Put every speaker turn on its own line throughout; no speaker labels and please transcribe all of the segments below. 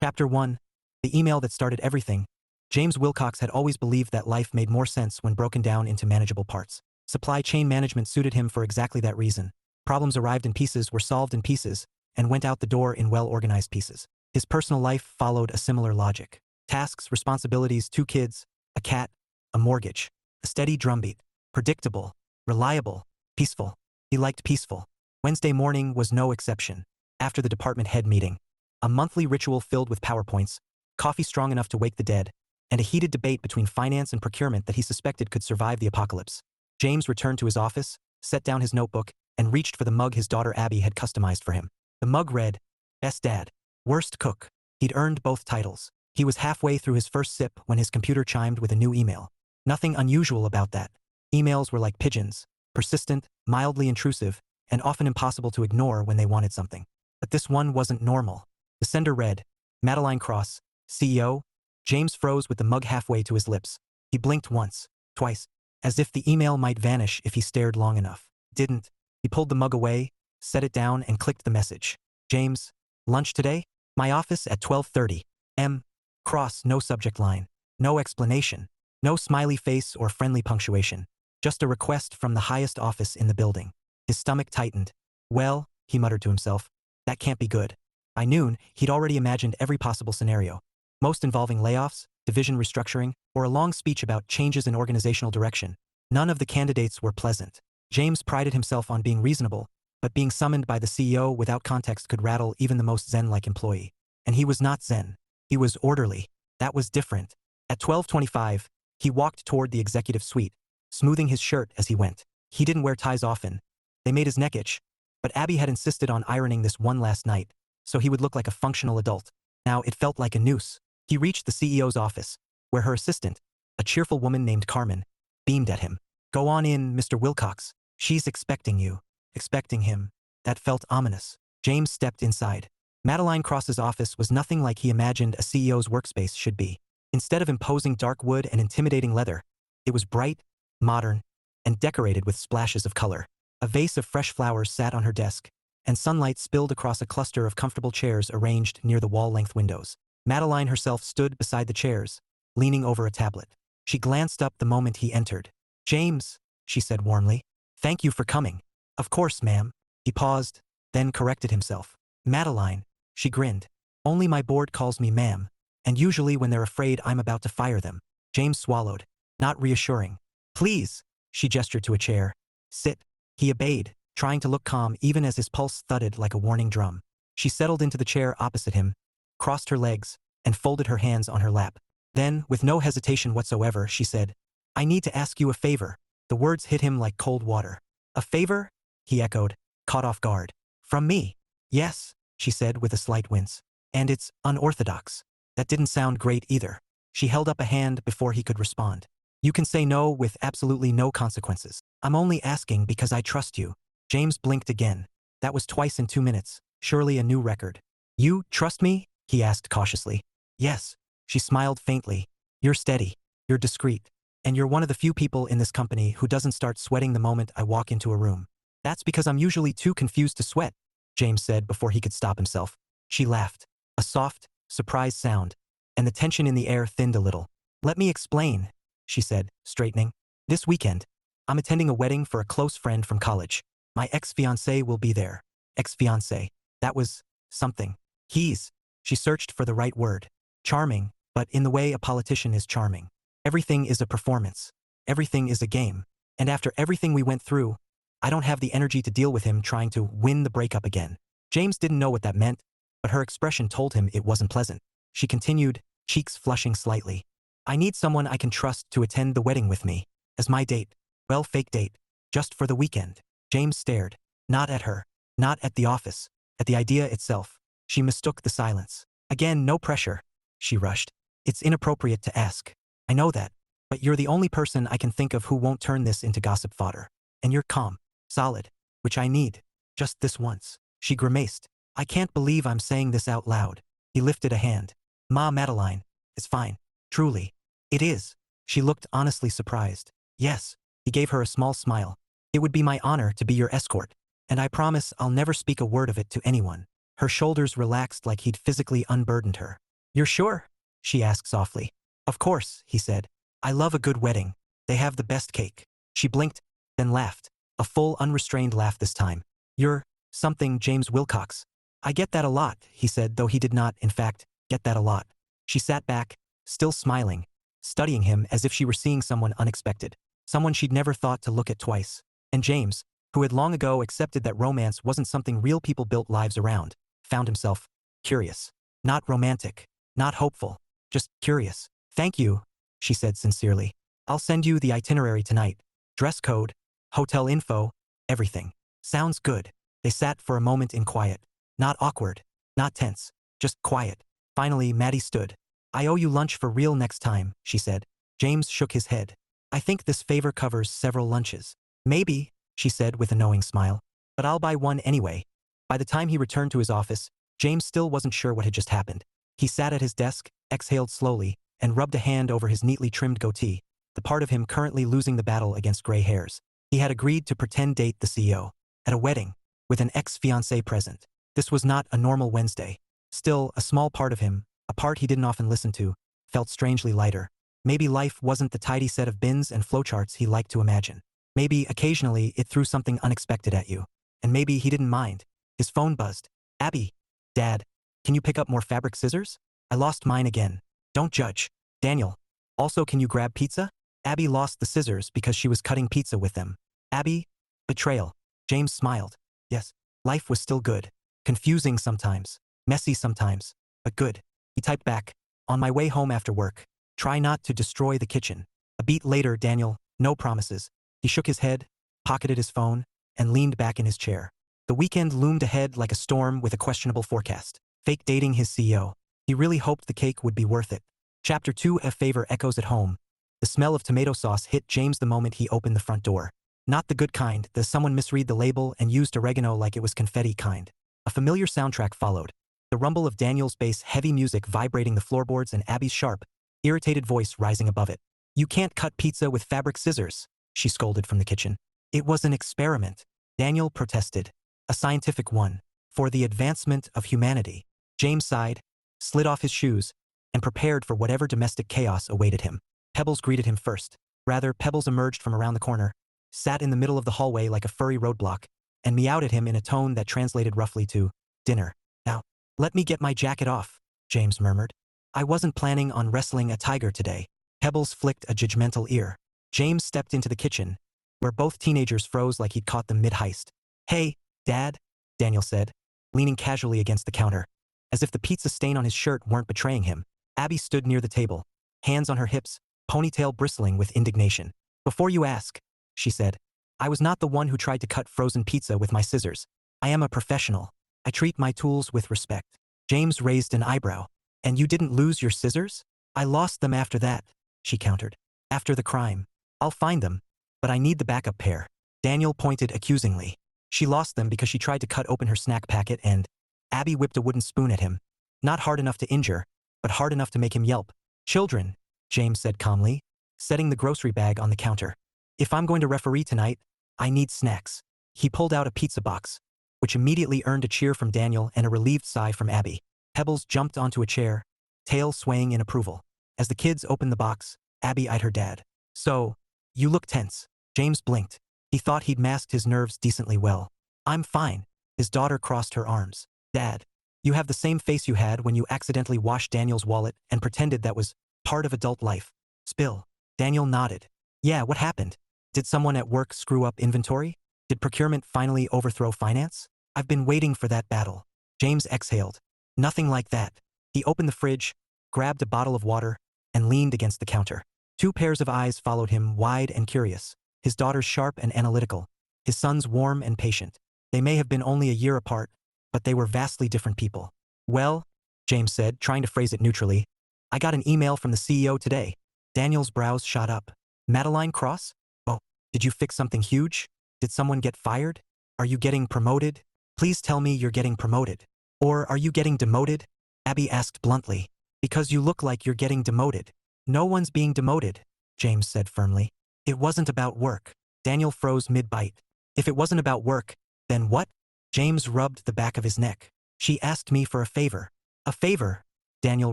Chapter 1. The email that started everything. James Wilcox had always believed that life made more sense when broken down into manageable parts. Supply chain management suited him for exactly that reason. Problems arrived in pieces, were solved in pieces, and went out the door in well-organized pieces. His personal life followed a similar logic. Tasks, responsibilities, 2 kids, a cat, a mortgage. A steady drumbeat. Predictable, reliable, peaceful. He liked peaceful. Wednesday morning was no exception. After the department head meeting, a monthly ritual filled with PowerPoints, coffee strong enough to wake the dead, and a heated debate between finance and procurement that he suspected could survive the apocalypse. James returned to his office, set down his notebook, and reached for the mug his daughter Abby had customized for him. The mug read, "Best Dad, Worst Cook." He'd earned both titles. He was halfway through his first sip when his computer chimed with a new email. Nothing unusual about that. Emails were like pigeons, persistent, mildly intrusive, and often impossible to ignore when they wanted something. But this one wasn't normal. The sender read, "Madaline Cross, CEO." James froze with the mug halfway to his lips. He blinked once, twice, as if the email might vanish if he stared long enough. Didn't. He pulled the mug away, set it down, and clicked the message. "James, lunch today? My office at 12:30. M. Cross." No subject line. No explanation. No smiley face or friendly punctuation. Just a request from the highest office in the building. His stomach tightened. "Well," he muttered to himself, "that can't be good." By noon, he'd already imagined every possible scenario, most involving layoffs, division restructuring, or a long speech about changes in organizational direction. None of the candidates were pleasant. James prided himself on being reasonable, but being summoned by the CEO without context could rattle even the most zen-like employee. And he was not zen. He was orderly. That was different. At 12:25, he walked toward the executive suite, smoothing his shirt as he went. He didn't wear ties often. They made his neck itch, but Abby had insisted on ironing this one last night, so he would look like a functional adult. Now it felt like a noose. He reached the CEO's office, where her assistant, a cheerful woman named Carmen, beamed at him. "Go on in, Mr. Wilcox. She's expecting you." Expecting him. That felt ominous. James stepped inside. Madaline Cross's office was nothing like he imagined a CEO's workspace should be. Instead of imposing dark wood and intimidating leather, it was bright, modern, and decorated with splashes of color. A vase of fresh flowers sat on her desk, and sunlight spilled across a cluster of comfortable chairs arranged near the wall-length windows. Madaline herself stood beside the chairs, leaning over a tablet. She glanced up the moment he entered. "James," she said warmly, "thank you for coming." "Of course, ma'am." He paused, then corrected himself. "Madaline," she grinned. "Only my board calls me ma'am, and usually when they're afraid I'm about to fire them." James swallowed. Not reassuring. "Please," she gestured to a chair. "Sit." He obeyed, trying to look calm even as his pulse thudded like a warning drum. She settled into the chair opposite him, crossed her legs, and folded her hands on her lap. Then, with no hesitation whatsoever, she said, "I need to ask you a favor." The words hit him like cold water. "A favor?" he echoed, caught off guard. "From me?" "Yes," she said with a slight wince. "And it's unorthodox." That didn't sound great either. She held up a hand before he could respond. "You can say no with absolutely no consequences. I'm only asking because I trust you." James blinked again. That was twice in 2 minutes, surely a new record. "You trust me?" he asked cautiously. "Yes." She smiled faintly. "You're steady. You're discreet. And you're one of the few people in this company who doesn't start sweating the moment I walk into a room." "That's because I'm usually too confused to sweat," James said before he could stop himself. She laughed. A soft, surprised sound, and the tension in the air thinned a little. "Let me explain," she said, straightening. "This weekend, I'm attending a wedding for a close friend from college. My ex-fiancé will be there." Ex-fiancé. That was something. He's. She searched for the right word. Charming, but in the way a politician is charming. Everything is a performance. Everything is a game. And after everything we went through, I don't have the energy to deal with him trying to win the breakup again. James didn't know what that meant, but her expression told him it wasn't pleasant. She continued, cheeks flushing slightly. "I need someone I can trust to attend the wedding with me. As my date. Well, fake date. Just for the weekend." James stared. Not at her. Not at the office. At the idea itself. She mistook the silence. "Again, no pressure," she rushed. "It's inappropriate to ask. I know that. But you're the only person I can think of who won't turn this into gossip fodder. And you're calm. Solid. Which I need. Just this once." She grimaced. "I can't believe I'm saying this out loud." He lifted a hand. "Ma, Madaline. It's fine. Truly. It is." She looked honestly surprised. "Yes." He gave her a small smile. "It would be my honor to be your escort. And I promise I'll never speak a word of it to anyone." Her shoulders relaxed like he'd physically unburdened her. You're sure? She asked softly. Of course, he said. I love a good wedding. They have the best cake. She blinked, then laughed. A full, unrestrained laugh this time. You're something, James Wilcox. I get that a lot, he said, though he did not, in fact, get that a lot. She sat back, still smiling, studying him as if she were seeing someone unexpected, someone she'd never thought to look at twice. And James, who had long ago accepted that romance wasn't something real people built lives around, found himself curious. Not romantic, not hopeful, just curious. Thank you, she said sincerely. I'll send you the itinerary tonight. Dress code, hotel info, everything. Sounds good. They sat for a moment in quiet. Not awkward, not tense, just quiet. Finally, Maddy stood. I owe you lunch for real next time, she said. James shook his head. I think this favor covers several lunches. Maybe, she said with a knowing smile. But I'll buy one anyway. By the time he returned to his office, James still wasn't sure what had just happened. He sat at his desk, exhaled slowly, and rubbed a hand over his neatly trimmed goatee, the part of him currently losing the battle against gray hairs. He had agreed to pretend date the CEO at a wedding with an ex-fiancé present. This was not a normal Wednesday. Still, a small part of him, a part he didn't often listen to, felt strangely lighter. Maybe life wasn't the tidy set of bins and flowcharts he liked to imagine. Maybe occasionally it threw something unexpected at you. And maybe he didn't mind. His phone buzzed. Abby. Dad. Can you pick up more fabric scissors? I lost mine again. Don't judge. Daniel. Also, can you grab pizza? Abby lost the scissors because she was cutting pizza with them. Abby? Betrayal. James smiled. Yes. Life was still good. Confusing sometimes. Messy sometimes. But good. He typed back. On my way home after work. Try not to destroy the kitchen. A beat later, Daniel. No promises. He shook his head, pocketed his phone, and leaned back in his chair. The weekend loomed ahead like a storm with a questionable forecast. Fake dating his CEO. He really hoped the cake would be worth it. Chapter 2. A favor echoes at home. The smell of tomato sauce hit James the moment he opened the front door. Not the good kind, the someone misread the label and used oregano like it was confetti kind. A familiar soundtrack followed. The rumble of Daniel's bass heavy music vibrating the floorboards and Abby's sharp, irritated voice rising above it. You can't cut pizza with fabric scissors, she scolded from the kitchen. It was an experiment. Daniel protested. A scientific one. For the advancement of humanity. James sighed, slid off his shoes, and prepared for whatever domestic chaos awaited him. Pebbles greeted him first. Rather, Pebbles emerged from around the corner, sat in the middle of the hallway like a furry roadblock, and meowed at him in a tone that translated roughly to, dinner. Now, let me get my jacket off, James murmured. I wasn't planning on wrestling a tiger today. Pebbles flicked a judgmental ear. James stepped into the kitchen, where both teenagers froze like he'd caught them mid-heist. Hey, Dad, Daniel said, leaning casually against the counter. As if the pizza stain on his shirt weren't betraying him, Abby stood near the table, hands on her hips, ponytail bristling with indignation. Before you ask, she said, I was not the one who tried to cut frozen pizza with my scissors. I am a professional. I treat my tools with respect. James raised an eyebrow. And you didn't lose your scissors? I lost them after that, she countered. After the crime. I'll find them. But I need the backup pair. Daniel pointed accusingly. She lost them because she tried to cut open her snack packet and Abby whipped a wooden spoon at him. Not hard enough to injure, but hard enough to make him yelp. Children, James said calmly, setting the grocery bag on the counter. If I'm going to referee tonight, I need snacks. He pulled out a pizza box, which immediately earned a cheer from Daniel and a relieved sigh from Abby. Pebbles jumped onto a chair, tail swaying in approval. As the kids opened the box, Abby eyed her dad. So, you look tense. James blinked. He thought he'd masked his nerves decently well. I'm fine. His daughter crossed her arms. Dad, you have the same face you had when you accidentally washed Daniel's wallet and pretended that was part of adult life. Spill. Daniel nodded. Yeah, what happened? Did someone at work screw up inventory? Did procurement finally overthrow finance? I've been waiting for that battle. James exhaled. Nothing like that. He opened the fridge, grabbed a bottle of water, and leaned against the counter. Two pairs of eyes followed him, wide and curious. His daughter's sharp and analytical. His son's warm and patient. They may have been only a year apart, but they were vastly different people. Well, James said, trying to phrase it neutrally, I got an email from the CEO today. Daniel's brows shot up. Madaline Cross? Oh, did you fix something huge? Did someone get fired? Are you getting promoted? Please tell me you're getting promoted. Or are you getting demoted? Abby asked bluntly. Because you look like you're getting demoted. No one's being demoted, James said firmly. It wasn't about work. Daniel froze mid-bite. If it wasn't about work, then what? James rubbed the back of his neck. She asked me for a favor. A favor? Daniel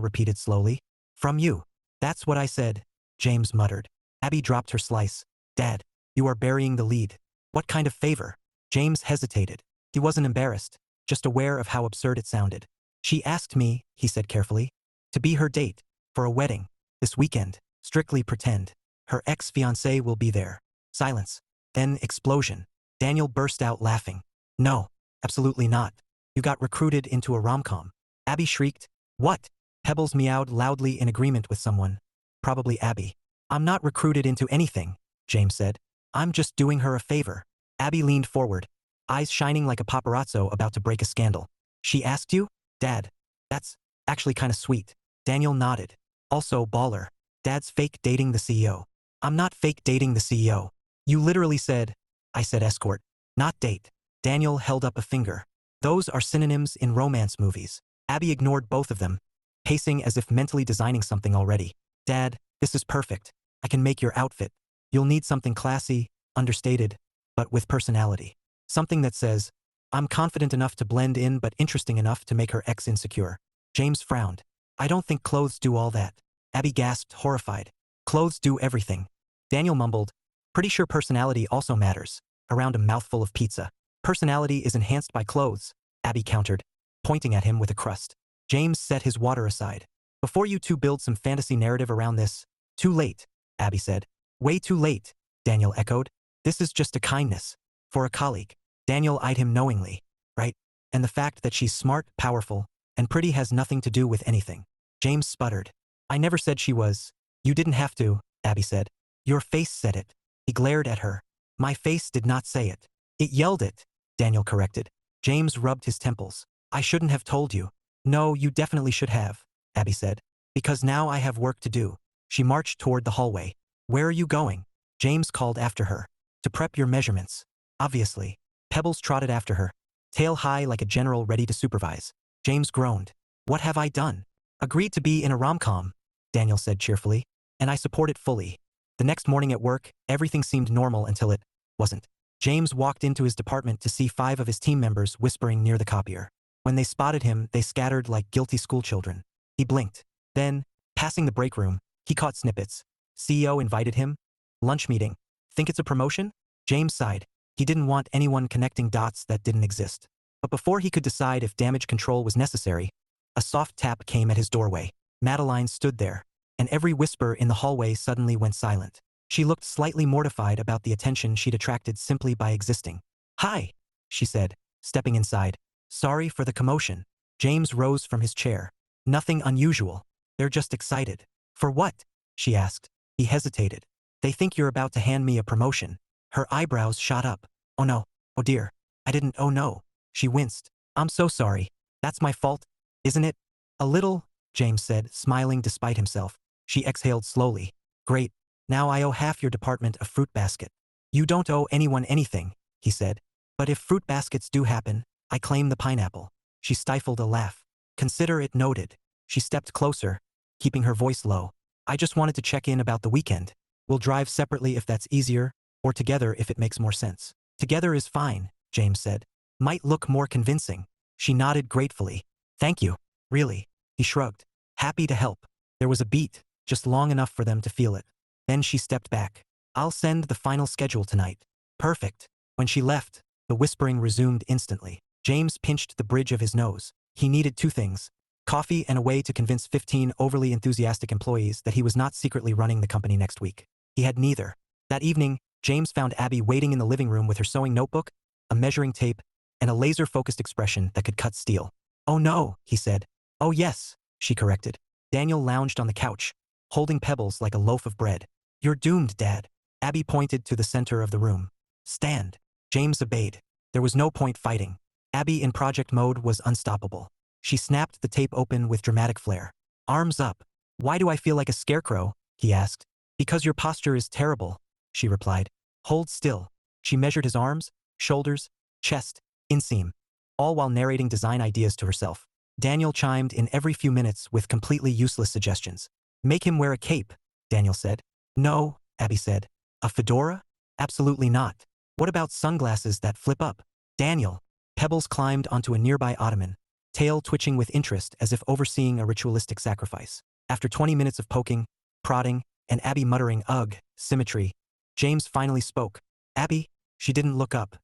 repeated slowly. From you. That's what I said, James muttered. Abby dropped her slice. Dad, you are burying the lead. What kind of favor? James hesitated. He wasn't embarrassed, just aware of how absurd it sounded. She asked me, he said carefully, to be her date, for a wedding, this weekend. Strictly pretend. Her ex-fiancé will be there. Silence. Then explosion. Daniel burst out laughing. No, absolutely not. You got recruited into a rom-com. Abby shrieked. What? Pebbles meowed loudly in agreement with someone. Probably Abby. I'm not recruited into anything, James said. I'm just doing her a favor. Abby leaned forward, eyes shining like a paparazzo about to break a scandal. She asked you? Dad. That's actually kind of sweet. Daniel nodded. Also baller. Dad's fake dating the CEO. I'm not fake dating the CEO. You literally said, I said escort, not date. Daniel held up a finger. Those are synonyms in romance movies. Abby ignored both of them, pacing as if mentally designing something already. Dad, this is perfect. I can make your outfit. You'll need something classy, understated, but with personality. Something that says, I'm confident enough to blend in but interesting enough to make her ex insecure. James frowned. I don't think clothes do all that. Abby gasped, horrified. Clothes do everything. Daniel mumbled, pretty sure personality also matters, around a mouthful of pizza. Personality is enhanced by clothes, Abby countered, pointing at him with a crust. James set his water aside. Before you two build some fantasy narrative around this, too late, Abby said. Way too late, Daniel echoed. This is just a kindness. For a colleague. Daniel eyed him knowingly. Right? And the fact that she's smart, powerful, and pretty has nothing to do with anything. James sputtered. I never said she was. You didn't have to, Abby said. Your face said it. He glared at her. My face did not say it. It yelled it, Daniel corrected. James rubbed his temples. I shouldn't have told you. No, you definitely should have, Abby said. Because now I have work to do. She marched toward the hallway. Where are you going? James called after her. To prep your measurements. Obviously. Pebbles trotted after her, tail high like a general ready to supervise. James groaned. What have I done? Agreed to be in a rom-com, Daniel said cheerfully, and I support it fully. The next morning at work, everything seemed normal until it wasn't. James walked into his department to see 5 of his team members whispering near the copier. When they spotted him, they scattered like guilty schoolchildren. He blinked. Then, passing the break room, he caught snippets. CEO invited him. Lunch meeting. Think it's a promotion? James sighed. He didn't want anyone connecting dots that didn't exist. But before he could decide if damage control was necessary, a soft tap came at his doorway. Madaline stood there, and every whisper in the hallway suddenly went silent. She looked slightly mortified about the attention she'd attracted simply by existing. Hi, she said, stepping inside. Sorry for the commotion. James rose from his chair. Nothing unusual. They're just excited. For what? She asked. He hesitated. They think you're about to hand me a promotion. Her eyebrows shot up. Oh no. Oh dear. I didn't. Oh no. She winced. I'm so sorry. That's my fault, isn't it? A little, James said, smiling despite himself. She exhaled slowly. Great. Now I owe half your department a fruit basket. You don't owe anyone anything, he said. But if fruit baskets do happen, I claim the pineapple. She stifled a laugh. Consider it noted. She stepped closer, keeping her voice low. I just wanted to check in about the weekend. We'll drive separately if that's easier, or together if it makes more sense. Together is fine, James said. Might look more convincing. She nodded gratefully. Thank you. Really. He shrugged. Happy to help. There was a beat, just long enough for them to feel it. Then she stepped back. I'll send the final schedule tonight. Perfect. When she left, the whispering resumed instantly. James pinched the bridge of his nose. He needed 2 things. Coffee and a way to convince 15 overly enthusiastic employees that he was not secretly running the company next week. He had neither. That evening, James found Abby waiting in the living room with her sewing notebook, a measuring tape, and a laser-focused expression that could cut steel. Oh no, he said. Oh yes, she corrected. Daniel lounged on the couch, holding Pebbles like a loaf of bread. You're doomed, Dad. Abby pointed to the center of the room. Stand. James obeyed. There was no point fighting. Abby in project mode was unstoppable. She snapped the tape open with dramatic flair. Arms up. Why do I feel like a scarecrow? He asked. Because your posture is terrible, she replied. Hold still. She measured his arms, shoulders, chest, inseam, all while narrating design ideas to herself. Daniel chimed in every few minutes with completely useless suggestions. Make him wear a cape, Daniel said. No, Abby said. A fedora? Absolutely not. What about sunglasses that flip up? Daniel. Pebbles climbed onto a nearby ottoman. tail twitching with interest as if overseeing a ritualistic sacrifice. After 20 minutes of poking, prodding, and Abby muttering, "Ugh, symmetry," James finally spoke. "Abby?" She didn't look up.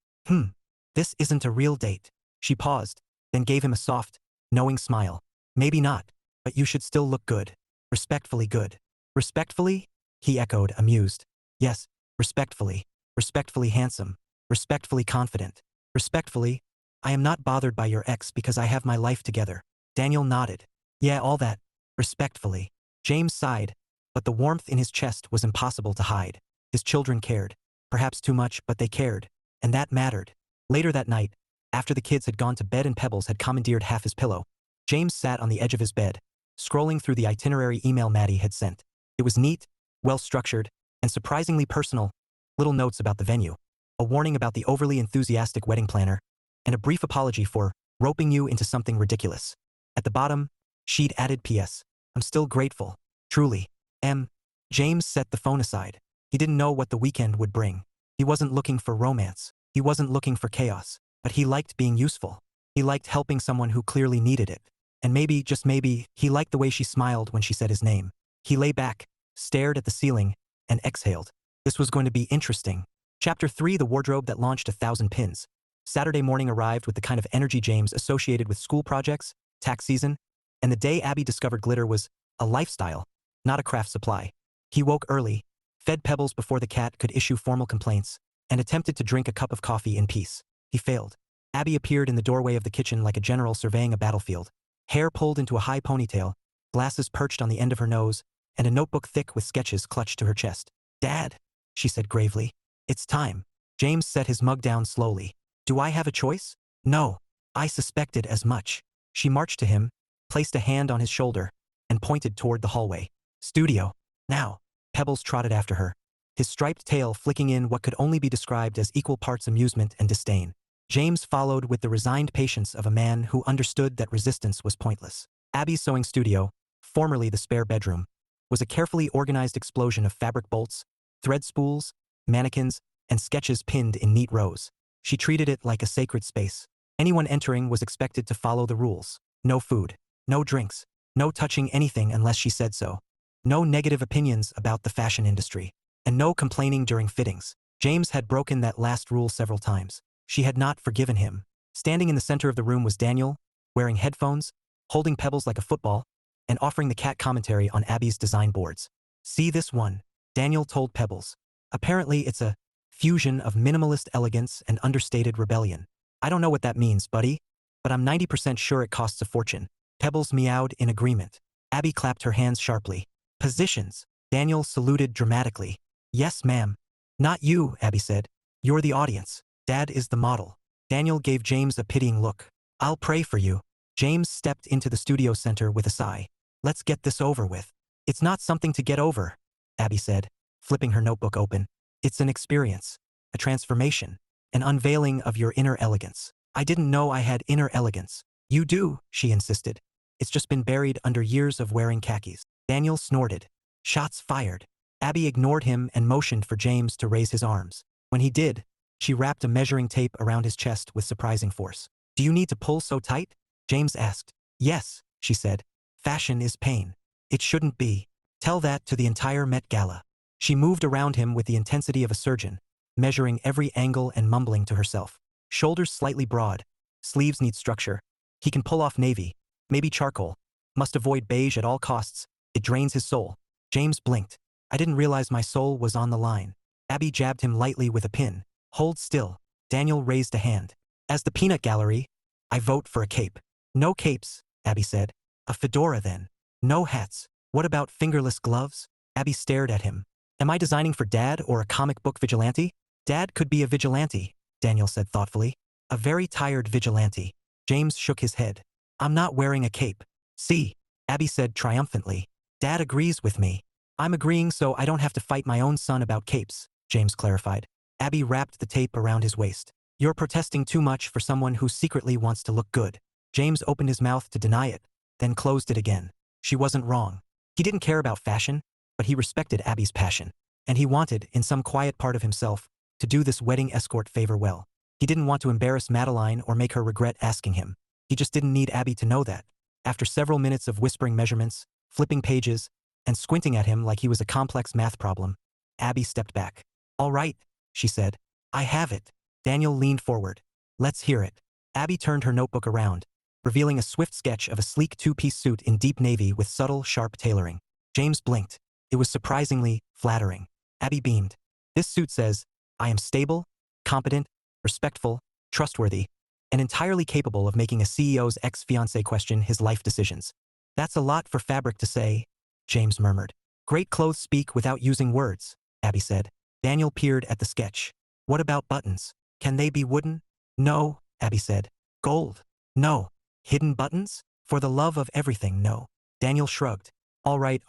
This isn't a real date." She paused, then gave him a soft, knowing smile. "Maybe not, but you should still look good. Respectfully good." "Respectfully?" he echoed, amused. "Yes, respectfully. Respectfully handsome. Respectfully confident. Respectfully, I am not bothered by your ex because I have my life together." Daniel nodded. "Yeah, all that. Respectfully." James sighed, but the warmth in his chest was impossible to hide. His children cared. Perhaps too much, but they cared. And that mattered. Later that night, after the kids had gone to bed and Pebbles had commandeered half his pillow, James sat on the edge of his bed, scrolling through the itinerary email Maddy had sent. It was neat, well-structured, and surprisingly personal. Little notes about the venue, a warning about the overly enthusiastic wedding planner, and a brief apology for roping you into something ridiculous. At the bottom, she'd added P.S. "I'm still grateful. Truly. M." James set the phone aside. He didn't know what the weekend would bring. He wasn't looking for romance. He wasn't looking for chaos. But he liked being useful. He liked helping someone who clearly needed it. And maybe, just maybe, he liked the way she smiled when she said his name. He lay back, stared at the ceiling, and exhaled. This was going to be interesting. Chapter 3: The Wardrobe That Launched 1,000 Pins. Saturday morning arrived with the kind of energy James associated with school projects, tax season, and the day Abby discovered glitter was a lifestyle, not a craft supply. He woke early, fed Pebbles before the cat could issue formal complaints, and attempted to drink a cup of coffee in peace. He failed. Abby appeared in the doorway of the kitchen like a general surveying a battlefield, hair pulled into a high ponytail, glasses perched on the end of her nose, and a notebook thick with sketches clutched to her chest. "Dad," she said gravely. "It's time." James set his mug down slowly. "Do I have a choice?" "No. I suspected as much." She marched to him, placed a hand on his shoulder, and pointed toward the hallway. "Studio. Now." Pebbles trotted after her, his striped tail flicking in what could only be described as equal parts amusement and disdain. James followed with the resigned patience of a man who understood that resistance was pointless. Abby's sewing studio, formerly the spare bedroom, was a carefully organized explosion of fabric bolts, thread spools, mannequins, and sketches pinned in neat rows. She treated it like a sacred space. Anyone entering was expected to follow the rules. No food, no drinks, no touching anything unless she said so. No negative opinions about the fashion industry, and no complaining during fittings. James had broken that last rule several times. She had not forgiven him. Standing in the center of the room was Daniel, wearing headphones, holding Pebbles like a football, and offering the cat commentary on Abby's design boards. "See this one," Daniel told Pebbles. "Apparently it's a fusion of minimalist elegance and understated rebellion. I don't know what that means, buddy, but I'm 90% sure it costs a fortune." Pebbles meowed in agreement. Abby clapped her hands sharply. "Positions." Daniel saluted dramatically. "Yes, ma'am." "Not you," Abby said. "You're the audience. Dad is the model." Daniel gave James a pitying look. "I'll pray for you." James stepped into the studio center with a sigh. "Let's get this over with." "It's not something to get over," Abby said, flipping her notebook open. "It's an experience, a transformation, an unveiling of your inner elegance." "I didn't know I had inner elegance." "You do," she insisted. "It's just been buried under years of wearing khakis." Daniel snorted. "Shots fired." Abby ignored him and motioned for James to raise his arms. When he did, she wrapped a measuring tape around his chest with surprising force. "Do you need to pull so tight?" James asked. "Yes," she said. "Fashion is pain. It shouldn't be. Tell that to the entire Met Gala." She moved around him with the intensity of a surgeon, measuring every angle and mumbling to herself. "Shoulders slightly broad. Sleeves need structure. He can pull off navy, maybe charcoal. Must avoid beige at all costs. It drains his soul." James blinked. "I didn't realize my soul was on the line." Abby jabbed him lightly with a pin. "Hold still." Daniel raised a hand. "As the peanut gallery, I vote for a cape." "No capes," Abby said. "A fedora then." "No hats. What about fingerless gloves?" Abby stared at him. "Am I designing for Dad or a comic book vigilante?" "Dad could be a vigilante," Daniel said thoughtfully. "A very tired vigilante." James shook his head. "I'm not wearing a cape." "See," Abby said triumphantly. "Dad agrees with me." "I'm agreeing so I don't have to fight my own son about capes," James clarified. Abby wrapped the tape around his waist. "You're protesting too much for someone who secretly wants to look good." James opened his mouth to deny it, then closed it again. She wasn't wrong. He didn't care about fashion, but he respected Abby's passion. And he wanted, in some quiet part of himself, to do this wedding escort favor well. He didn't want to embarrass Madaline or make her regret asking him. He just didn't need Abby to know that. After several minutes of whispering measurements, flipping pages, and squinting at him like he was a complex math problem, Abby stepped back. "All right," she said. "I have it." Daniel leaned forward. "Let's hear it." Abby turned her notebook around, revealing a swift sketch of a sleek two-piece suit in deep navy with subtle, sharp tailoring. James blinked. It was surprisingly flattering. Abby beamed. "This suit says, I am stable, competent, respectful, trustworthy, and entirely capable of making a CEO's ex-fiancé question his life decisions." "That's a lot for fabric to say," James murmured. "Great clothes speak without using words," Abby said. Daniel peered at the sketch. "What about buttons? Can they be wooden?" "No," Abby said. "Gold?" "No." "Hidden buttons?" "For the love of everything, no." Daniel shrugged. All right.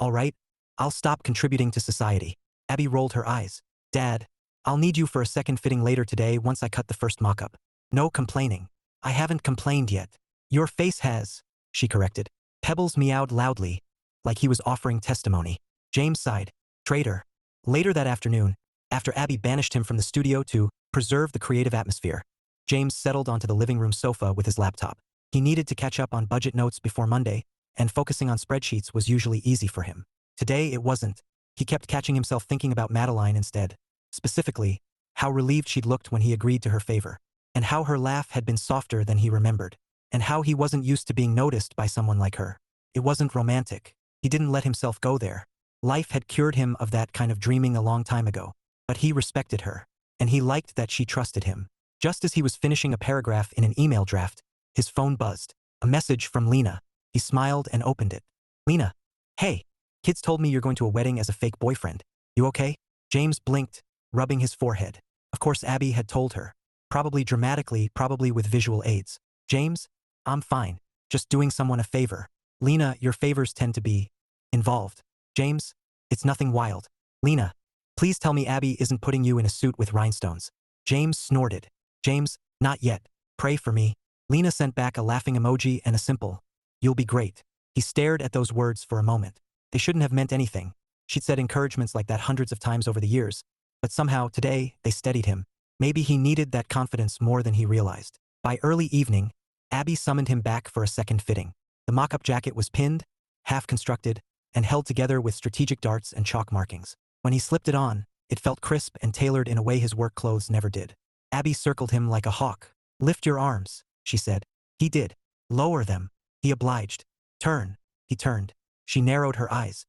I'll stop contributing to society." Abby rolled her eyes. "Dad, I'll need you for a second fitting later today once I cut the first mock-up." "No complaining." "I haven't complained yet." "Your face has," she corrected. Pebbles meowed loudly, like he was offering testimony. James sighed. "Traitor." Later that afternoon, after Abby banished him from the studio to preserve the creative atmosphere, James settled onto the living room sofa with his laptop. He needed to catch up on budget notes before Monday, and focusing on spreadsheets was usually easy for him. Today it wasn't. He kept catching himself thinking about Madaline instead. Specifically, how relieved she'd looked when he agreed to her favor, and how her laugh had been softer than he remembered, and how he wasn't used to being noticed by someone like her. It wasn't romantic. He didn't let himself go there. Life had cured him of that kind of dreaming a long time ago, but he respected her, and he liked that she trusted him. Just as he was finishing a paragraph in an email draft, his phone buzzed. A message from Lena. He smiled and opened it. "Lena. Hey. Kids told me you're going to a wedding as a fake boyfriend. You okay?" James blinked, rubbing his forehead. Of course Abby had told her. Probably dramatically, probably with visual aids. "James, I'm fine. Just doing someone a favor." "Lena, your favors tend to be involved." "James, it's nothing wild." "Lena, please tell me Abby isn't putting you in a suit with rhinestones." James snorted. "James, not yet. Pray for me." Lena sent back a laughing emoji and a simple, "You'll be great." He stared at those words for a moment. They shouldn't have meant anything. She'd said encouragements like that hundreds of times over the years, but somehow, today, they steadied him. Maybe he needed that confidence more than he realized. By early evening, Abby summoned him back for a second fitting. The mock-up jacket was pinned, half-constructed, and held together with strategic darts and chalk markings. When he slipped it on, it felt crisp and tailored in a way his work clothes never did. Abby circled him like a hawk. "Lift your arms," she said. He did. "Lower them." He obliged. "Turn." He turned. She narrowed her eyes.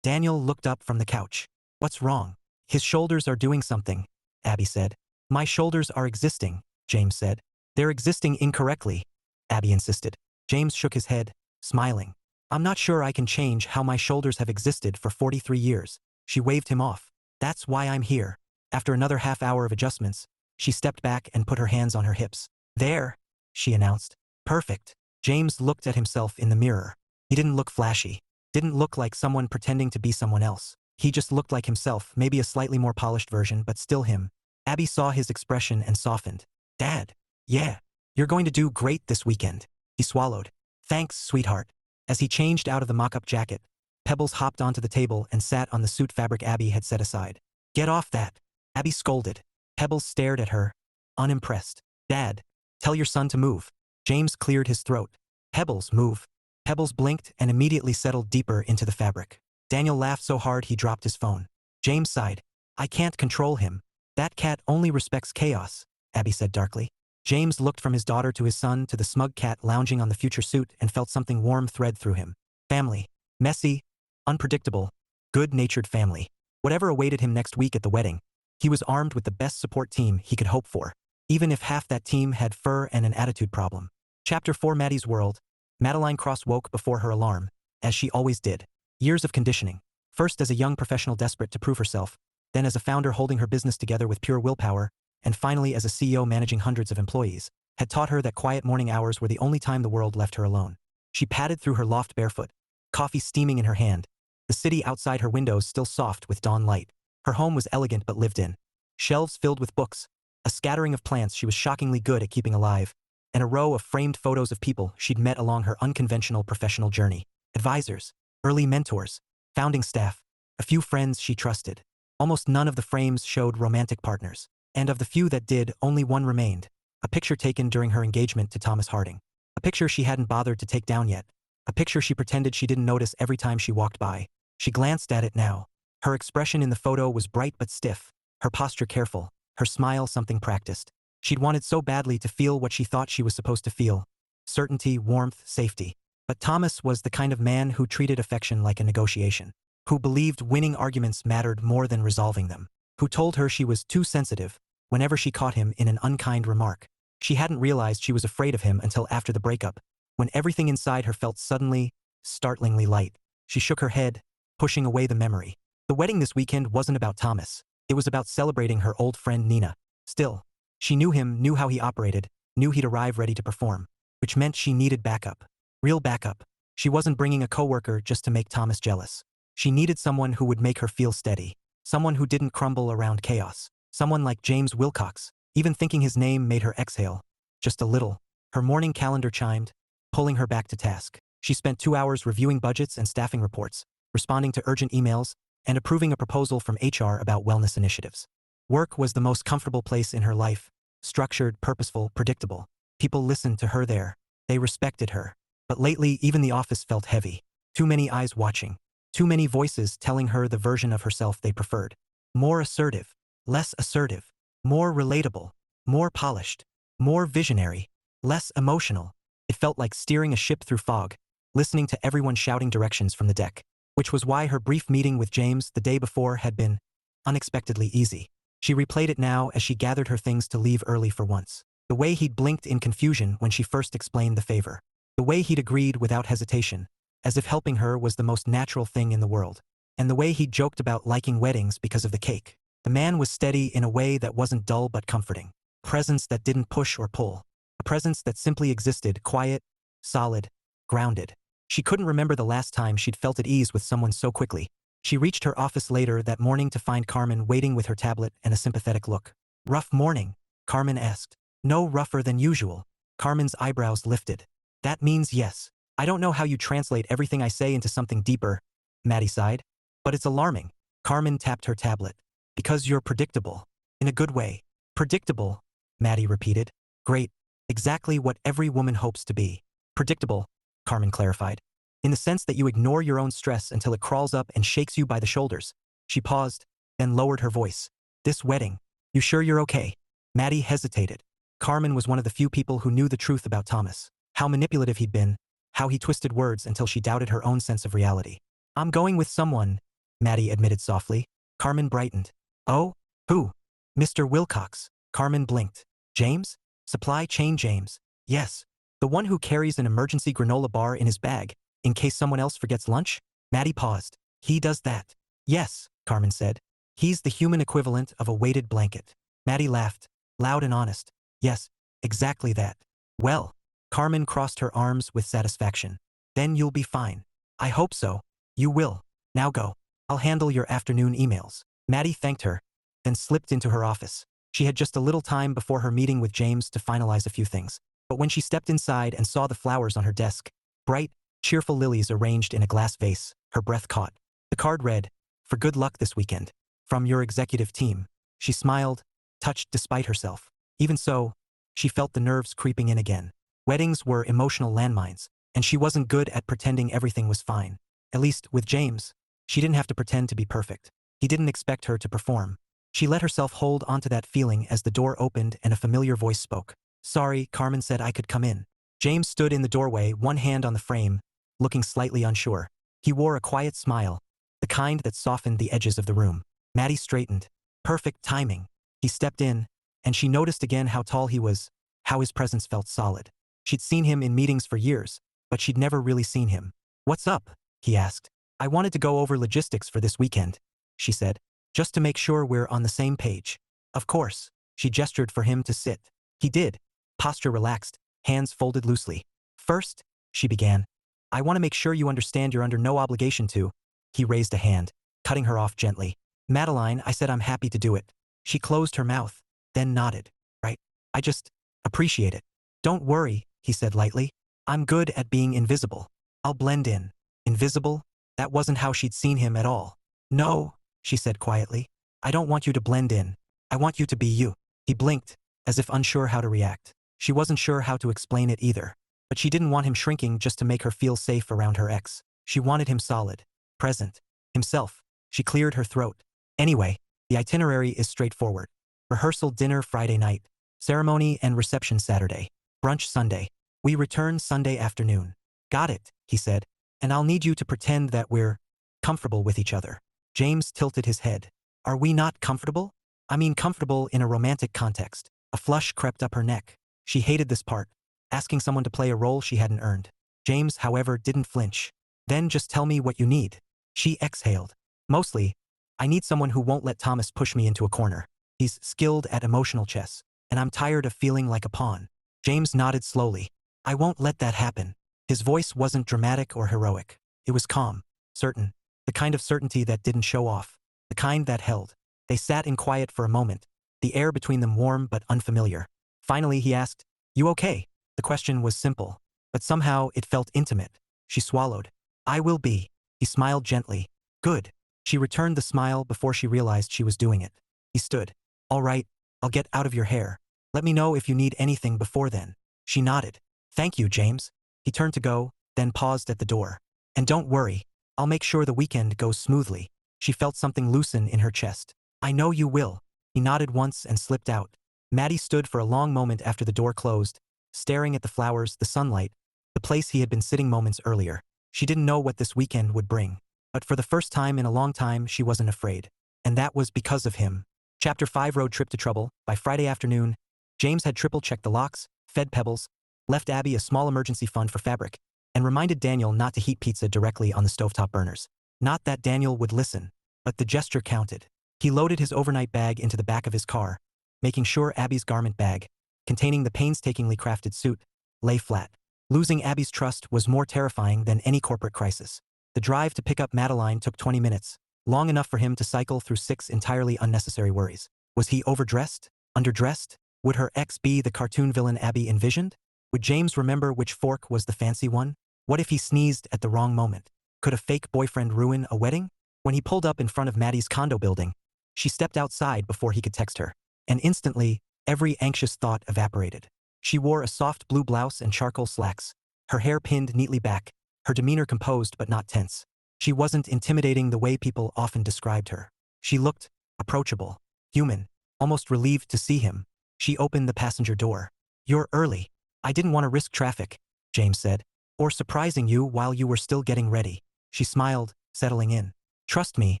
Daniel looked up from the couch. "What's wrong?" "His shoulders are doing something," Abby said. "My shoulders are existing," James said. "They're existing incorrectly," Abby insisted. James shook his head, smiling. "I'm not sure I can change how my shoulders have existed for 43 years. She waved him off. "That's why I'm here." After another half hour of adjustments, she stepped back and put her hands on her hips. "There," she announced. "Perfect." James looked at himself in the mirror. He didn't look flashy. Didn't look like someone pretending to be someone else. He just looked like himself, maybe a slightly more polished version, but still him. Abby saw his expression and softened. "Dad. Yeah. You're going to do great this weekend." He swallowed. "Thanks, sweetheart." As he changed out of the mock-up jacket, Pebbles hopped onto the table and sat on the suit fabric Abby had set aside. "Get off that." Abby scolded. Pebbles stared at her, unimpressed. "Dad, tell your son to move." James cleared his throat. "Pebbles, move." Pebbles blinked and immediately settled deeper into the fabric. Daniel laughed so hard he dropped his phone. James sighed. "I can't control him. That cat only respects chaos," Abby said darkly. James looked from his daughter to his son to the smug cat lounging on the future suit and felt something warm thread through him. Family. Messy, unpredictable, good-natured family. Whatever awaited him next week at the wedding, he was armed with the best support team he could hope for, even if half that team had fur and an attitude problem. Chapter 4 Maddy's World. Madaline Cross woke before her alarm, as she always did. Years of conditioning. First as a young professional desperate to prove herself, then as a founder holding her business together with pure willpower, and finally as a CEO managing hundreds of employees, had taught her that quiet morning hours were the only time the world left her alone. She padded through her loft barefoot, coffee steaming in her hand, the city outside her windows still soft with dawn light. Her home was elegant but lived in. Shelves filled with books, a scattering of plants she was shockingly good at keeping alive, and a row of framed photos of people she'd met along her unconventional professional journey. Advisors, early mentors, founding staff, a few friends she trusted. Almost none of the frames showed romantic partners, and of the few that did, only one remained, a picture taken during her engagement to Thomas Harding. A picture she hadn't bothered to take down yet. A picture she pretended she didn't notice every time she walked by. She glanced at it now. Her expression in the photo was bright but stiff, her posture careful, her smile something practiced. She'd wanted so badly to feel what she thought she was supposed to feel. Certainty, warmth, safety. But Thomas was the kind of man who treated affection like a negotiation. Who believed winning arguments mattered more than resolving them. Who told her she was too sensitive whenever she caught him in an unkind remark. She hadn't realized she was afraid of him until after the breakup, when everything inside her felt suddenly, startlingly light. She shook her head, pushing away the memory. The wedding this weekend wasn't about Thomas. It was about celebrating her old friend Nina. Still, she knew him, knew how he operated, knew he'd arrive ready to perform. Which meant she needed backup. Real backup. She wasn't bringing a coworker just to make Thomas jealous. She needed someone who would make her feel steady. Someone who didn't crumble around chaos. Someone like James Wilcox. Even thinking his name made her exhale. Just a little. Her morning calendar chimed, pulling her back to task. She spent 2 hours reviewing budgets and staffing reports, responding to urgent emails, and approving a proposal from HR about wellness initiatives. Work was the most comfortable place in her life. Structured, purposeful, predictable. People listened to her there. They respected her. But lately, even the office felt heavy. Too many eyes watching. Too many voices telling her the version of herself they preferred. More assertive. Less assertive. More relatable. More polished. More visionary. Less emotional. It felt like steering a ship through fog, listening to everyone shouting directions from the deck. Which was why her brief meeting with James the day before had been unexpectedly easy. She replayed it now as she gathered her things to leave early for once. The way he'd blinked in confusion when she first explained the favor. The way he'd agreed without hesitation, as if helping her was the most natural thing in the world. And the way he'd joked about liking weddings because of the cake. The man was steady in a way that wasn't dull but comforting. Presence that didn't push or pull. A presence that simply existed, quiet, solid, grounded. She couldn't remember the last time she'd felt at ease with someone so quickly. She reached her office later that morning to find Carmen waiting with her tablet and a sympathetic look. "Rough morning?" Carmen asked. "No rougher than usual." Carmen's eyebrows lifted. "That means yes. I don't know how you translate everything I say into something deeper," Maddy sighed. "But it's alarming." Carmen tapped her tablet. "Because you're predictable. In a good way." "Predictable," Maddy repeated. "Great. Exactly what every woman hopes to be." "Predictable," Carmen clarified. "In the sense that you ignore your own stress until it crawls up and shakes you by the shoulders." She paused, then lowered her voice. "This wedding. You sure you're okay?" Maddy hesitated. Carmen was one of the few people who knew the truth about Thomas. How manipulative he'd been, how he twisted words until she doubted her own sense of reality. "I'm going with someone," Maddy admitted softly. Carmen brightened. "Oh? Who?" "Mr. Wilcox." Carmen blinked. "James? Supply chain James." "Yes. The one who carries an emergency granola bar in his bag, in case someone else forgets lunch?" Maddy paused. "He does that." "Yes," Carmen said. "He's the human equivalent of a weighted blanket." Maddy laughed, loud and honest. "Yes, exactly that." "Well," Carmen crossed her arms with satisfaction. "Then you'll be fine." "I hope so." "You will. Now go. I'll handle your afternoon emails." Maddy thanked her, then slipped into her office. She had just a little time before her meeting with James to finalize a few things. But when she stepped inside and saw the flowers on her desk, bright, cheerful lilies arranged in a glass vase, her breath caught. The card read, "For good luck this weekend. From your executive team." She smiled, touched despite herself. Even so, she felt the nerves creeping in again. Weddings were emotional landmines, and she wasn't good at pretending everything was fine. At least, with James, she didn't have to pretend to be perfect. He didn't expect her to perform. She let herself hold onto that feeling as the door opened and a familiar voice spoke. "Sorry," Carmen said, "I could come in." James stood in the doorway, one hand on the frame, looking slightly unsure. He wore a quiet smile, the kind that softened the edges of the room. Maddy straightened. Perfect timing. He stepped in, and she noticed again how tall he was, how his presence felt solid. She'd seen him in meetings for years, but she'd never really seen him. "What's up?" he asked. "I wanted to go over logistics for this weekend," she said, "just to make sure we're on the same page." "Of course." She gestured for him to sit. He did, posture relaxed, hands folded loosely. "First," she began, "I want to make sure you understand you're under no obligation to." He raised a hand, cutting her off gently. "Madaline, I said I'm happy to do it." She closed her mouth, then nodded. "Right. I just appreciate it." "Don't worry," he said lightly. "I'm good at being invisible. I'll blend in." Invisible? That wasn't how she'd seen him at all. "No," she said quietly. "I don't want you to blend in. I want you to be you." He blinked, as if unsure how to react. She wasn't sure how to explain it either. But she didn't want him shrinking just to make her feel safe around her ex. She wanted him solid, present, himself. She cleared her throat. Anyway, the itinerary is straightforward. Rehearsal dinner Friday night, ceremony and reception Saturday, brunch Sunday. We return Sunday afternoon. Got it, he said. And I'll need you to pretend that we're comfortable with each other. James tilted his head. Are we not comfortable? I mean comfortable in a romantic context. A flush crept up her neck. She hated this part, asking someone to play a role she hadn't earned. James, however, didn't flinch. Then just tell me what you need. She exhaled. Mostly, I need someone who won't let Thomas push me into a corner. He's skilled at emotional chess, and I'm tired of feeling like a pawn. James nodded slowly. I won't let that happen. His voice wasn't dramatic or heroic. It was calm, certain, the kind of certainty that didn't show off, the kind that held. They sat in quiet for a moment, the air between them warm but unfamiliar. Finally, he asked, You okay? The question was simple, but somehow it felt intimate. She swallowed. I will be. He smiled gently. Good. She returned the smile before she realized she was doing it. He stood. All right, I'll get out of your hair. Let me know if you need anything before then. She nodded. Thank you, James. He turned to go, then paused at the door. And don't worry, I'll make sure the weekend goes smoothly. She felt something loosen in her chest. I know you will. He nodded once and slipped out. Maddy stood for a long moment after the door closed, staring at the flowers, the sunlight, the place he had been sitting moments earlier. She didn't know what this weekend would bring. But for the first time in a long time, she wasn't afraid. And that was because of him. Chapter 5 Road Trip to Trouble. By Friday afternoon, James had triple-checked the locks, fed Pebbles, left Abby a small emergency fund for fabric, and reminded Daniel not to heat pizza directly on the stovetop burners. Not that Daniel would listen, but the gesture counted. He loaded his overnight bag into the back of his car, making sure Abby's garment bag, containing the painstakingly crafted suit, lay flat. Losing Abby's trust was more terrifying than any corporate crisis. The drive to pick up Madaline took 20 minutes, long enough for him to cycle through 6 entirely unnecessary worries. Was he overdressed? Underdressed? Would her ex be the cartoon villain Abby envisioned? Would James remember which fork was the fancy one? What if he sneezed at the wrong moment? Could a fake boyfriend ruin a wedding? When he pulled up in front of Maddie's condo building, she stepped outside before he could text her. And instantly, every anxious thought evaporated. She wore a soft blue blouse and charcoal slacks, her hair pinned neatly back, her demeanor composed but not tense. She wasn't intimidating the way people often described her. She looked approachable, human, almost relieved to see him. She opened the passenger door. You're early. I didn't want to risk traffic, James said, or surprising you while you were still getting ready. She smiled, settling in. Trust me,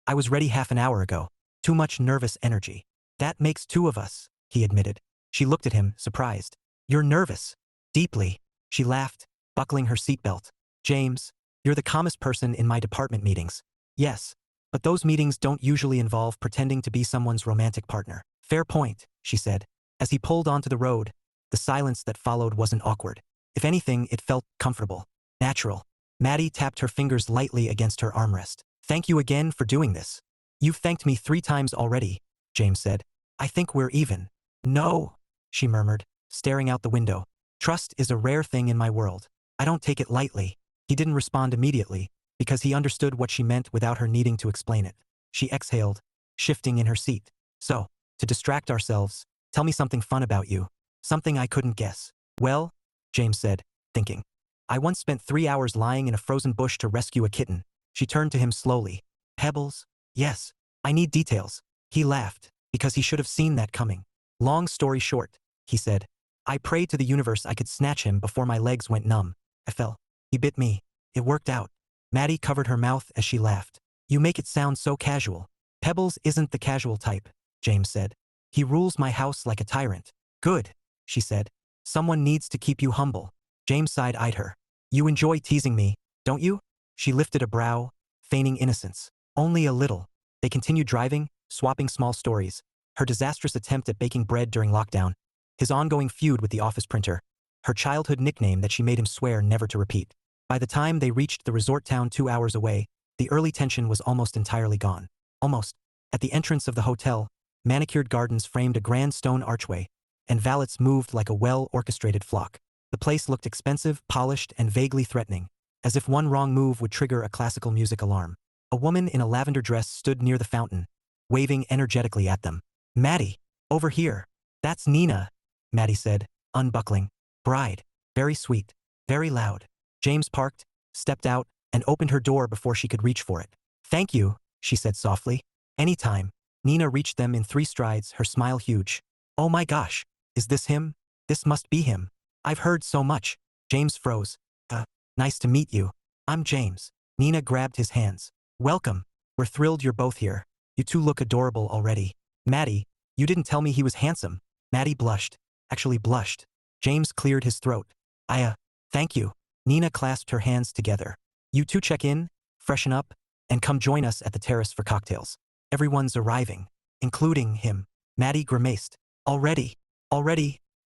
I was ready half an hour ago. Too much nervous energy. That makes 2 of us, he admitted. She looked at him, surprised. You're nervous. Deeply. She laughed, buckling her seatbelt. James, you're the calmest person in my department meetings. Yes, but those meetings don't usually involve pretending to be someone's romantic partner. Fair point, she said. As he pulled onto the road, the silence that followed wasn't awkward. If anything, it felt comfortable, natural. Maddy tapped her fingers lightly against her armrest. Thank you again for doing this. You've thanked me 3 times already, James said. I think we're even. No, she murmured, staring out the window. Trust is a rare thing in my world. I don't take it lightly. He didn't respond immediately, because he understood what she meant without her needing to explain it. She exhaled, shifting in her seat. So, to distract ourselves, tell me something fun about you. Something I couldn't guess. Well, James said, thinking. I once spent 3 hours lying in a frozen bush to rescue a kitten. She turned to him slowly. Pebbles? Yes. I need details. He laughed, because he should have seen that coming. Long story short, he said. I prayed to the universe I could snatch him before my legs went numb. I fell. He bit me. It worked out. Maddy covered her mouth as she laughed. You make it sound so casual. Pebbles isn't the casual type, James said. He rules my house like a tyrant. Good, she said. Someone needs to keep you humble. James side-eyed her. You enjoy teasing me, don't you? She lifted a brow, feigning innocence. Only a little. They continued driving, swapping small stories. Her disastrous attempt at baking bread during lockdown. His ongoing feud with the office printer. Her childhood nickname that she made him swear never to repeat. By the time they reached the resort town 2 hours away, the early tension was almost entirely gone. Almost. At the entrance of the hotel, manicured gardens framed a grand stone archway, and valets moved like a well-orchestrated flock. The place looked expensive, polished, and vaguely threatening, as if one wrong move would trigger a classical music alarm. A woman in a lavender dress stood near the fountain, waving energetically at them. Maddy, over here. That's Nina, Maddy said, unbuckling. Bride. Very sweet. Very loud. James parked, stepped out, and opened her door before she could reach for it. Thank you, she said softly. Anytime. Nina reached them in 3 strides, her smile huge. Oh my gosh, is this him? This must be him. I've heard so much. James froze. Nice to meet you. I'm James. Nina grabbed his hands. Welcome. We're thrilled you're both here. You two look adorable already. Maddy, you didn't tell me he was handsome. Maddy blushed. Actually blushed. James cleared his throat. Thank you. Nina clasped her hands together. You two check in, freshen up, and come join us at the terrace for cocktails. Everyone's arriving, including him. Maddy grimaced. Already,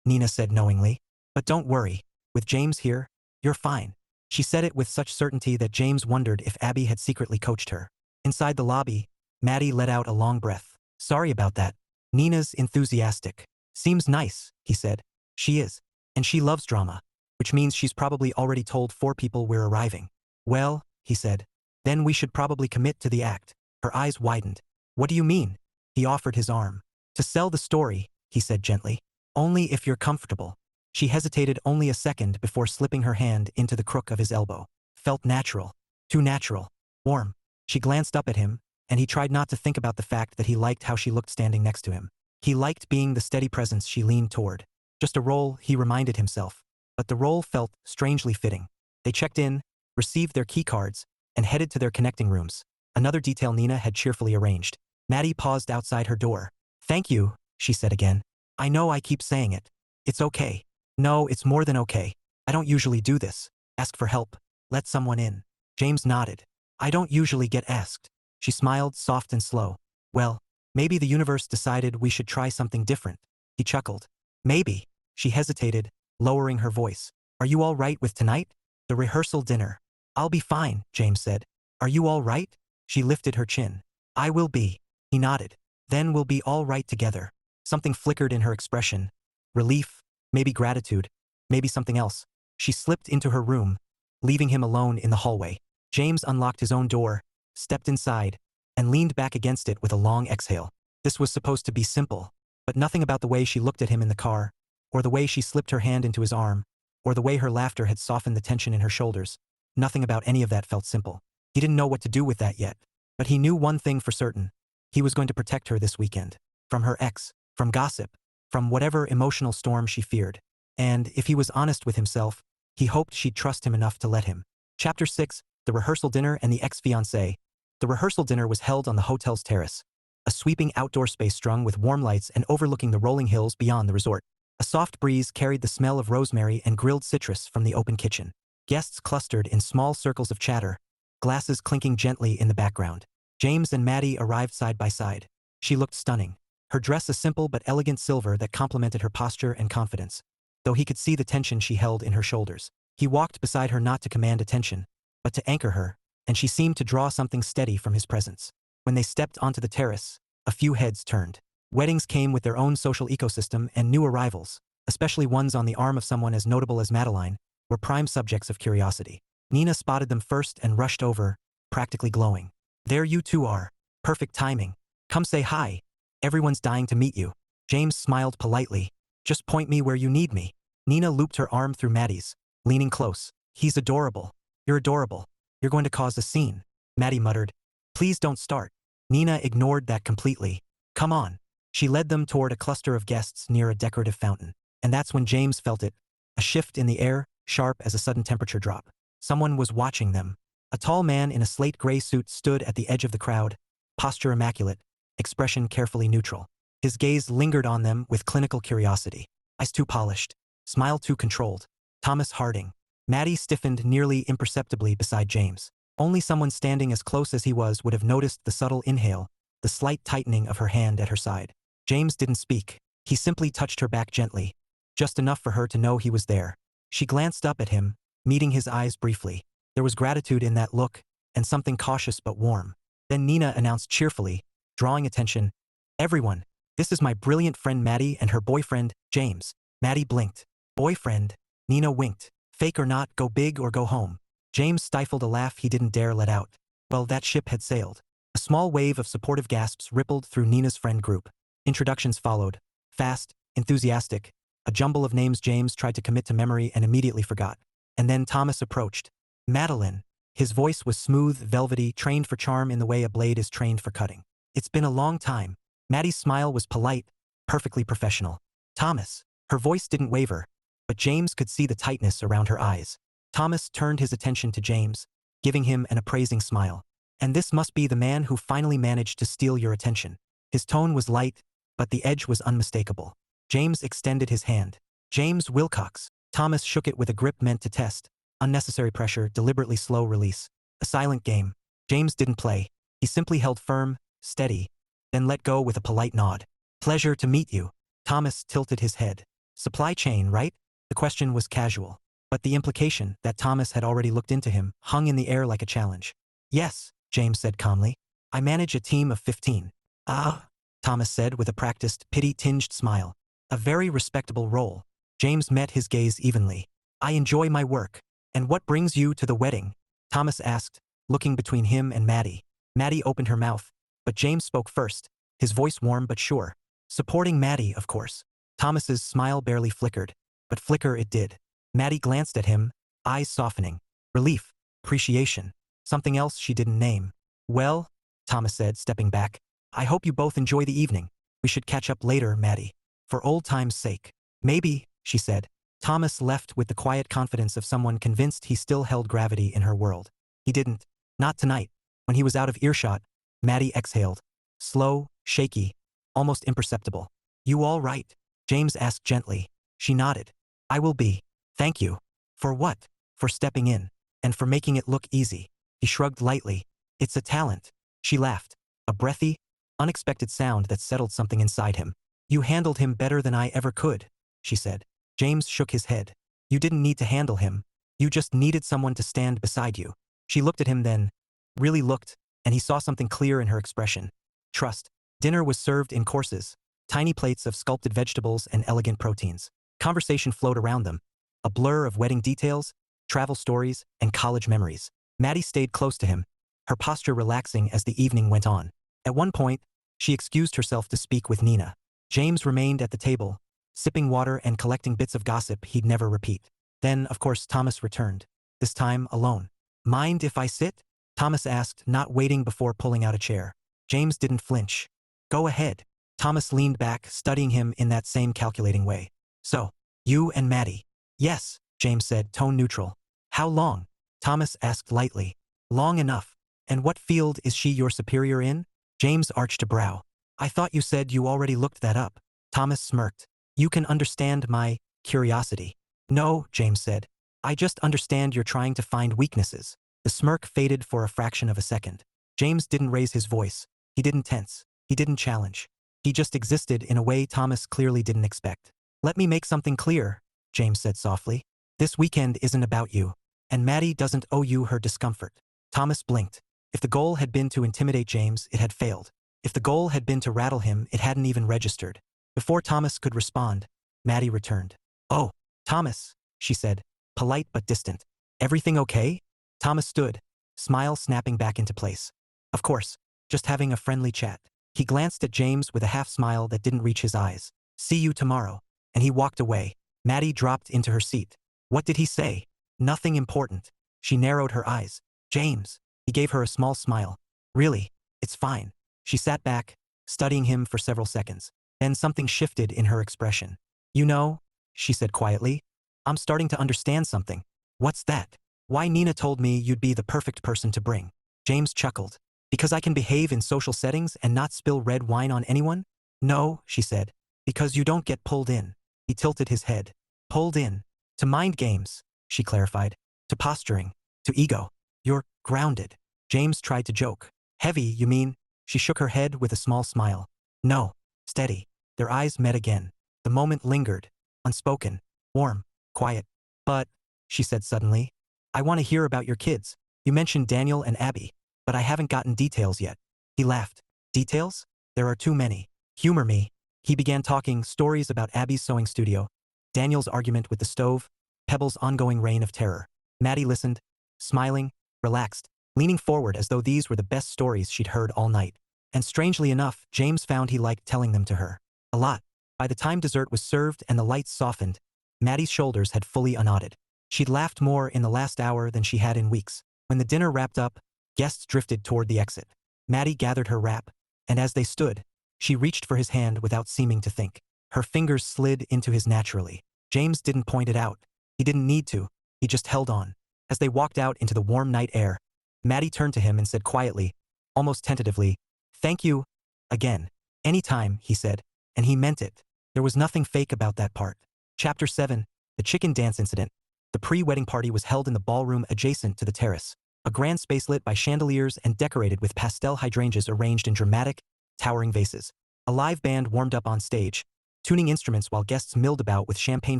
Nina said knowingly. But don't worry, with James here, you're fine. She said it with such certainty that James wondered if Abby had secretly coached her. Inside the lobby, Maddy let out a long breath. Sorry about that. Nina's enthusiastic. Seems nice, he said. She is. And she loves drama, which means she's probably already told 4 people we're arriving. Well, he said. Then we should probably commit to the act. Her eyes widened. What do you mean? He offered his arm. To sell the story, he said gently. Only if you're comfortable. She hesitated only a second before slipping her hand into the crook of his elbow. Felt natural. Too natural. Warm. She glanced up at him, and he tried not to think about the fact that he liked how she looked standing next to him. He liked being the steady presence she leaned toward. Just a role, he reminded himself. But the role felt strangely fitting. They checked in, received their key cards, and headed to their connecting rooms. Another detail Nina had cheerfully arranged. Maddy paused outside her door. Thank you, she said again. I know I keep saying it. It's okay. No, it's more than okay. I don't usually do this. Ask for help. Let someone in. James nodded. I don't usually get asked. She smiled, soft and slow. Well, maybe the universe decided we should try something different. He chuckled. Maybe. She hesitated, lowering her voice. Are you all right with tonight? The rehearsal dinner. I'll be fine, James said. Are you all right? She lifted her chin. I will be. He nodded. Then we'll be all right together. Something flickered in her expression. Relief, maybe gratitude, maybe something else. She slipped into her room, leaving him alone in the hallway. James unlocked his own door, stepped inside, and leaned back against it with a long exhale. This was supposed to be simple, but nothing about the way she looked at him in the car, or the way she slipped her hand into his arm, or the way her laughter had softened the tension in her shoulders. Nothing about any of that felt simple. He didn't know what to do with that yet, but he knew one thing for certain. He was going to protect her this weekend. From her ex, from gossip, from whatever emotional storm she feared. And, if he was honest with himself, he hoped she'd trust him enough to let him. Chapter 6, The Rehearsal Dinner and the Ex-Fiancé. The rehearsal dinner was held on the hotel's terrace, a sweeping outdoor space strung with warm lights and overlooking the rolling hills beyond the resort. A soft breeze carried the smell of rosemary and grilled citrus from the open kitchen. Guests clustered in small circles of chatter, glasses clinking gently in the background. James and Maddy arrived side by side. She looked stunning. Her dress a simple but elegant silver that complemented her posture and confidence, though he could see the tension she held in her shoulders. He walked beside her not to command attention, but to anchor her, and she seemed to draw something steady from his presence. When they stepped onto the terrace, a few heads turned. Weddings came with their own social ecosystem, and new arrivals, especially ones on the arm of someone as notable as Madaline, were prime subjects of curiosity. Nina spotted them first and rushed over, practically glowing. There you two are. Perfect timing. Come say hi. Everyone's dying to meet you. James smiled politely. Just point me where you need me. Nina looped her arm through Maddy's, leaning close. He's adorable. You're adorable. You're going to cause a scene. Maddy muttered. Please don't start. Nina ignored that completely. Come on. She led them toward a cluster of guests near a decorative fountain. And that's when James felt it. A shift in the air, sharp as a sudden temperature drop. Someone was watching them. A tall man in a slate gray suit stood at the edge of the crowd, posture immaculate, expression carefully neutral. His gaze lingered on them with clinical curiosity. Eyes too polished, smile too controlled. Thomas Harding. Maddy stiffened nearly imperceptibly beside James. Only someone standing as close as he was would have noticed the subtle inhale, the slight tightening of her hand at her side. James didn't speak. He simply touched her back gently, just enough for her to know he was there. She glanced up at him, meeting his eyes briefly. There was gratitude in that look, and something cautious but warm. Then Nina announced cheerfully, drawing attention. Everyone, this is my brilliant friend Maddy and her boyfriend, James. Maddy blinked. Boyfriend? Nina winked. Fake or not, go big or go home. James stifled a laugh he didn't dare let out. Well, that ship had sailed. A small wave of supportive gasps rippled through Nina's friend group. Introductions followed. Fast, enthusiastic, a jumble of names James tried to commit to memory and immediately forgot. And then Thomas approached. Madaline. His voice was smooth, velvety, trained for charm in the way a blade is trained for cutting. It's been a long time. Maddy's smile was polite, perfectly professional. Thomas. Her voice didn't waver, but James could see the tightness around her eyes. Thomas turned his attention to James, giving him an appraising smile. And this must be the man who finally managed to steal your attention. His tone was light, but the edge was unmistakable. James extended his hand. James Wilcox. Thomas shook it with a grip meant to test. Unnecessary pressure, deliberately slow release. A silent game. James didn't play. He simply held firm, steady, then let go with a polite nod. Pleasure to meet you. Thomas tilted his head. Supply chain, right? The question was casual, but the implication that Thomas had already looked into him hung in the air like a challenge. Yes, James said calmly. I manage a team of 15. Ah, Thomas said with a practiced, pity-tinged smile. A very respectable role. James met his gaze evenly. I enjoy my work. And what brings you to the wedding? Thomas asked, looking between him and Maddy. Maddy opened her mouth, but James spoke first, his voice warm but sure. Supporting Maddy, of course. Thomas's smile barely flickered, but flicker it did. Maddy glanced at him, eyes softening. Relief, appreciation, something else she didn't name. Well, Thomas said, stepping back, I hope you both enjoy the evening. We should catch up later, Maddy. For old time's sake. Maybe, she said. Thomas left with the quiet confidence of someone convinced he still held gravity in her world. He didn't. Not tonight. When he was out of earshot, Maddy exhaled. Slow, shaky, almost imperceptible. You all right? James asked gently. She nodded. I will be. Thank you. For what? For stepping in. And for making it look easy. He shrugged lightly. It's a talent. She laughed. A breathy, unexpected sound that settled something inside him. You handled him better than I ever could, she said. James shook his head. You didn't need to handle him. You just needed someone to stand beside you. She looked at him then, really looked, and he saw something clear in her expression. Trust. Dinner was served in courses, tiny plates of sculpted vegetables and elegant proteins. Conversation flowed around them, a blur of wedding details, travel stories, and college memories. Maddy stayed close to him, her posture relaxing as the evening went on. At one point, she excused herself to speak with Nina. James remained at the table, sipping water and collecting bits of gossip he'd never repeat. Then, of course, Thomas returned, this time alone. Mind if I sit? Thomas asked, not waiting before pulling out a chair. James didn't flinch. Go ahead. Thomas leaned back, studying him in that same calculating way. So, you and Maddy? Yes, James said, tone neutral. How long? Thomas asked lightly. Long enough. And what field is she your superior in? James arched a brow. I thought you said you already looked that up. Thomas smirked. You can understand my curiosity. No, James said. I just understand you're trying to find weaknesses. The smirk faded for a fraction of a second. James didn't raise his voice. He didn't tense. He didn't challenge. He just existed in a way Thomas clearly didn't expect. Let me make something clear, James said softly. This weekend isn't about you. And Maddy doesn't owe you her discomfort. Thomas blinked. If the goal had been to intimidate James, it had failed. If the goal had been to rattle him, it hadn't even registered. Before Thomas could respond, Maddy returned. Oh, Thomas, she said, polite but distant. Everything okay? Thomas stood, smile snapping back into place. Of course, just having a friendly chat. He glanced at James with a half smile that didn't reach his eyes. See you tomorrow. And he walked away. Maddy dropped into her seat. What did he say? Nothing important. She narrowed her eyes. James. He gave her a small smile. Really, it's fine. She sat back, studying him for several seconds. Then something shifted in her expression. You know, she said quietly, I'm starting to understand something. What's that? Why Nina told me you'd be the perfect person to bring. James chuckled. Because I can behave in social settings and not spill red wine on anyone? No, she said. Because you don't get pulled in. He tilted his head. Pulled in. To mind games, she clarified. To posturing. To ego. You're grounded. James tried to joke. Heavy, you mean? She shook her head with a small smile. No. Steady. Their eyes met again. The moment lingered. Unspoken. Warm. Quiet. But, she said suddenly, I want to hear about your kids. You mentioned Daniel and Abby, but I haven't gotten details yet. He laughed. Details? There are too many. Humor me. He began talking stories about Abby's sewing studio, Daniel's argument with the stove, Pebble's ongoing reign of terror. Maddy listened, smiling, relaxed, leaning forward as though these were the best stories she'd heard all night. And strangely enough, James found he liked telling them to her. A lot. By the time dessert was served and the lights softened, Maddy's shoulders had fully unknotted. She'd laughed more in the last hour than she had in weeks. When the dinner wrapped up, guests drifted toward the exit. Maddy gathered her wrap, and as they stood, she reached for his hand without seeming to think. Her fingers slid into his naturally. James didn't point it out. He didn't need to. He just held on. As they walked out into the warm night air, Maddy turned to him and said quietly, almost tentatively, "Thank you, again." "Anytime," he said, and he meant it. There was nothing fake about that part. Chapter 7, The Chicken Dance Incident. The pre-wedding party was held in the ballroom adjacent to the terrace, a grand space lit by chandeliers and decorated with pastel hydrangeas arranged in dramatic, towering vases. A live band warmed up on stage, tuning instruments while guests milled about with champagne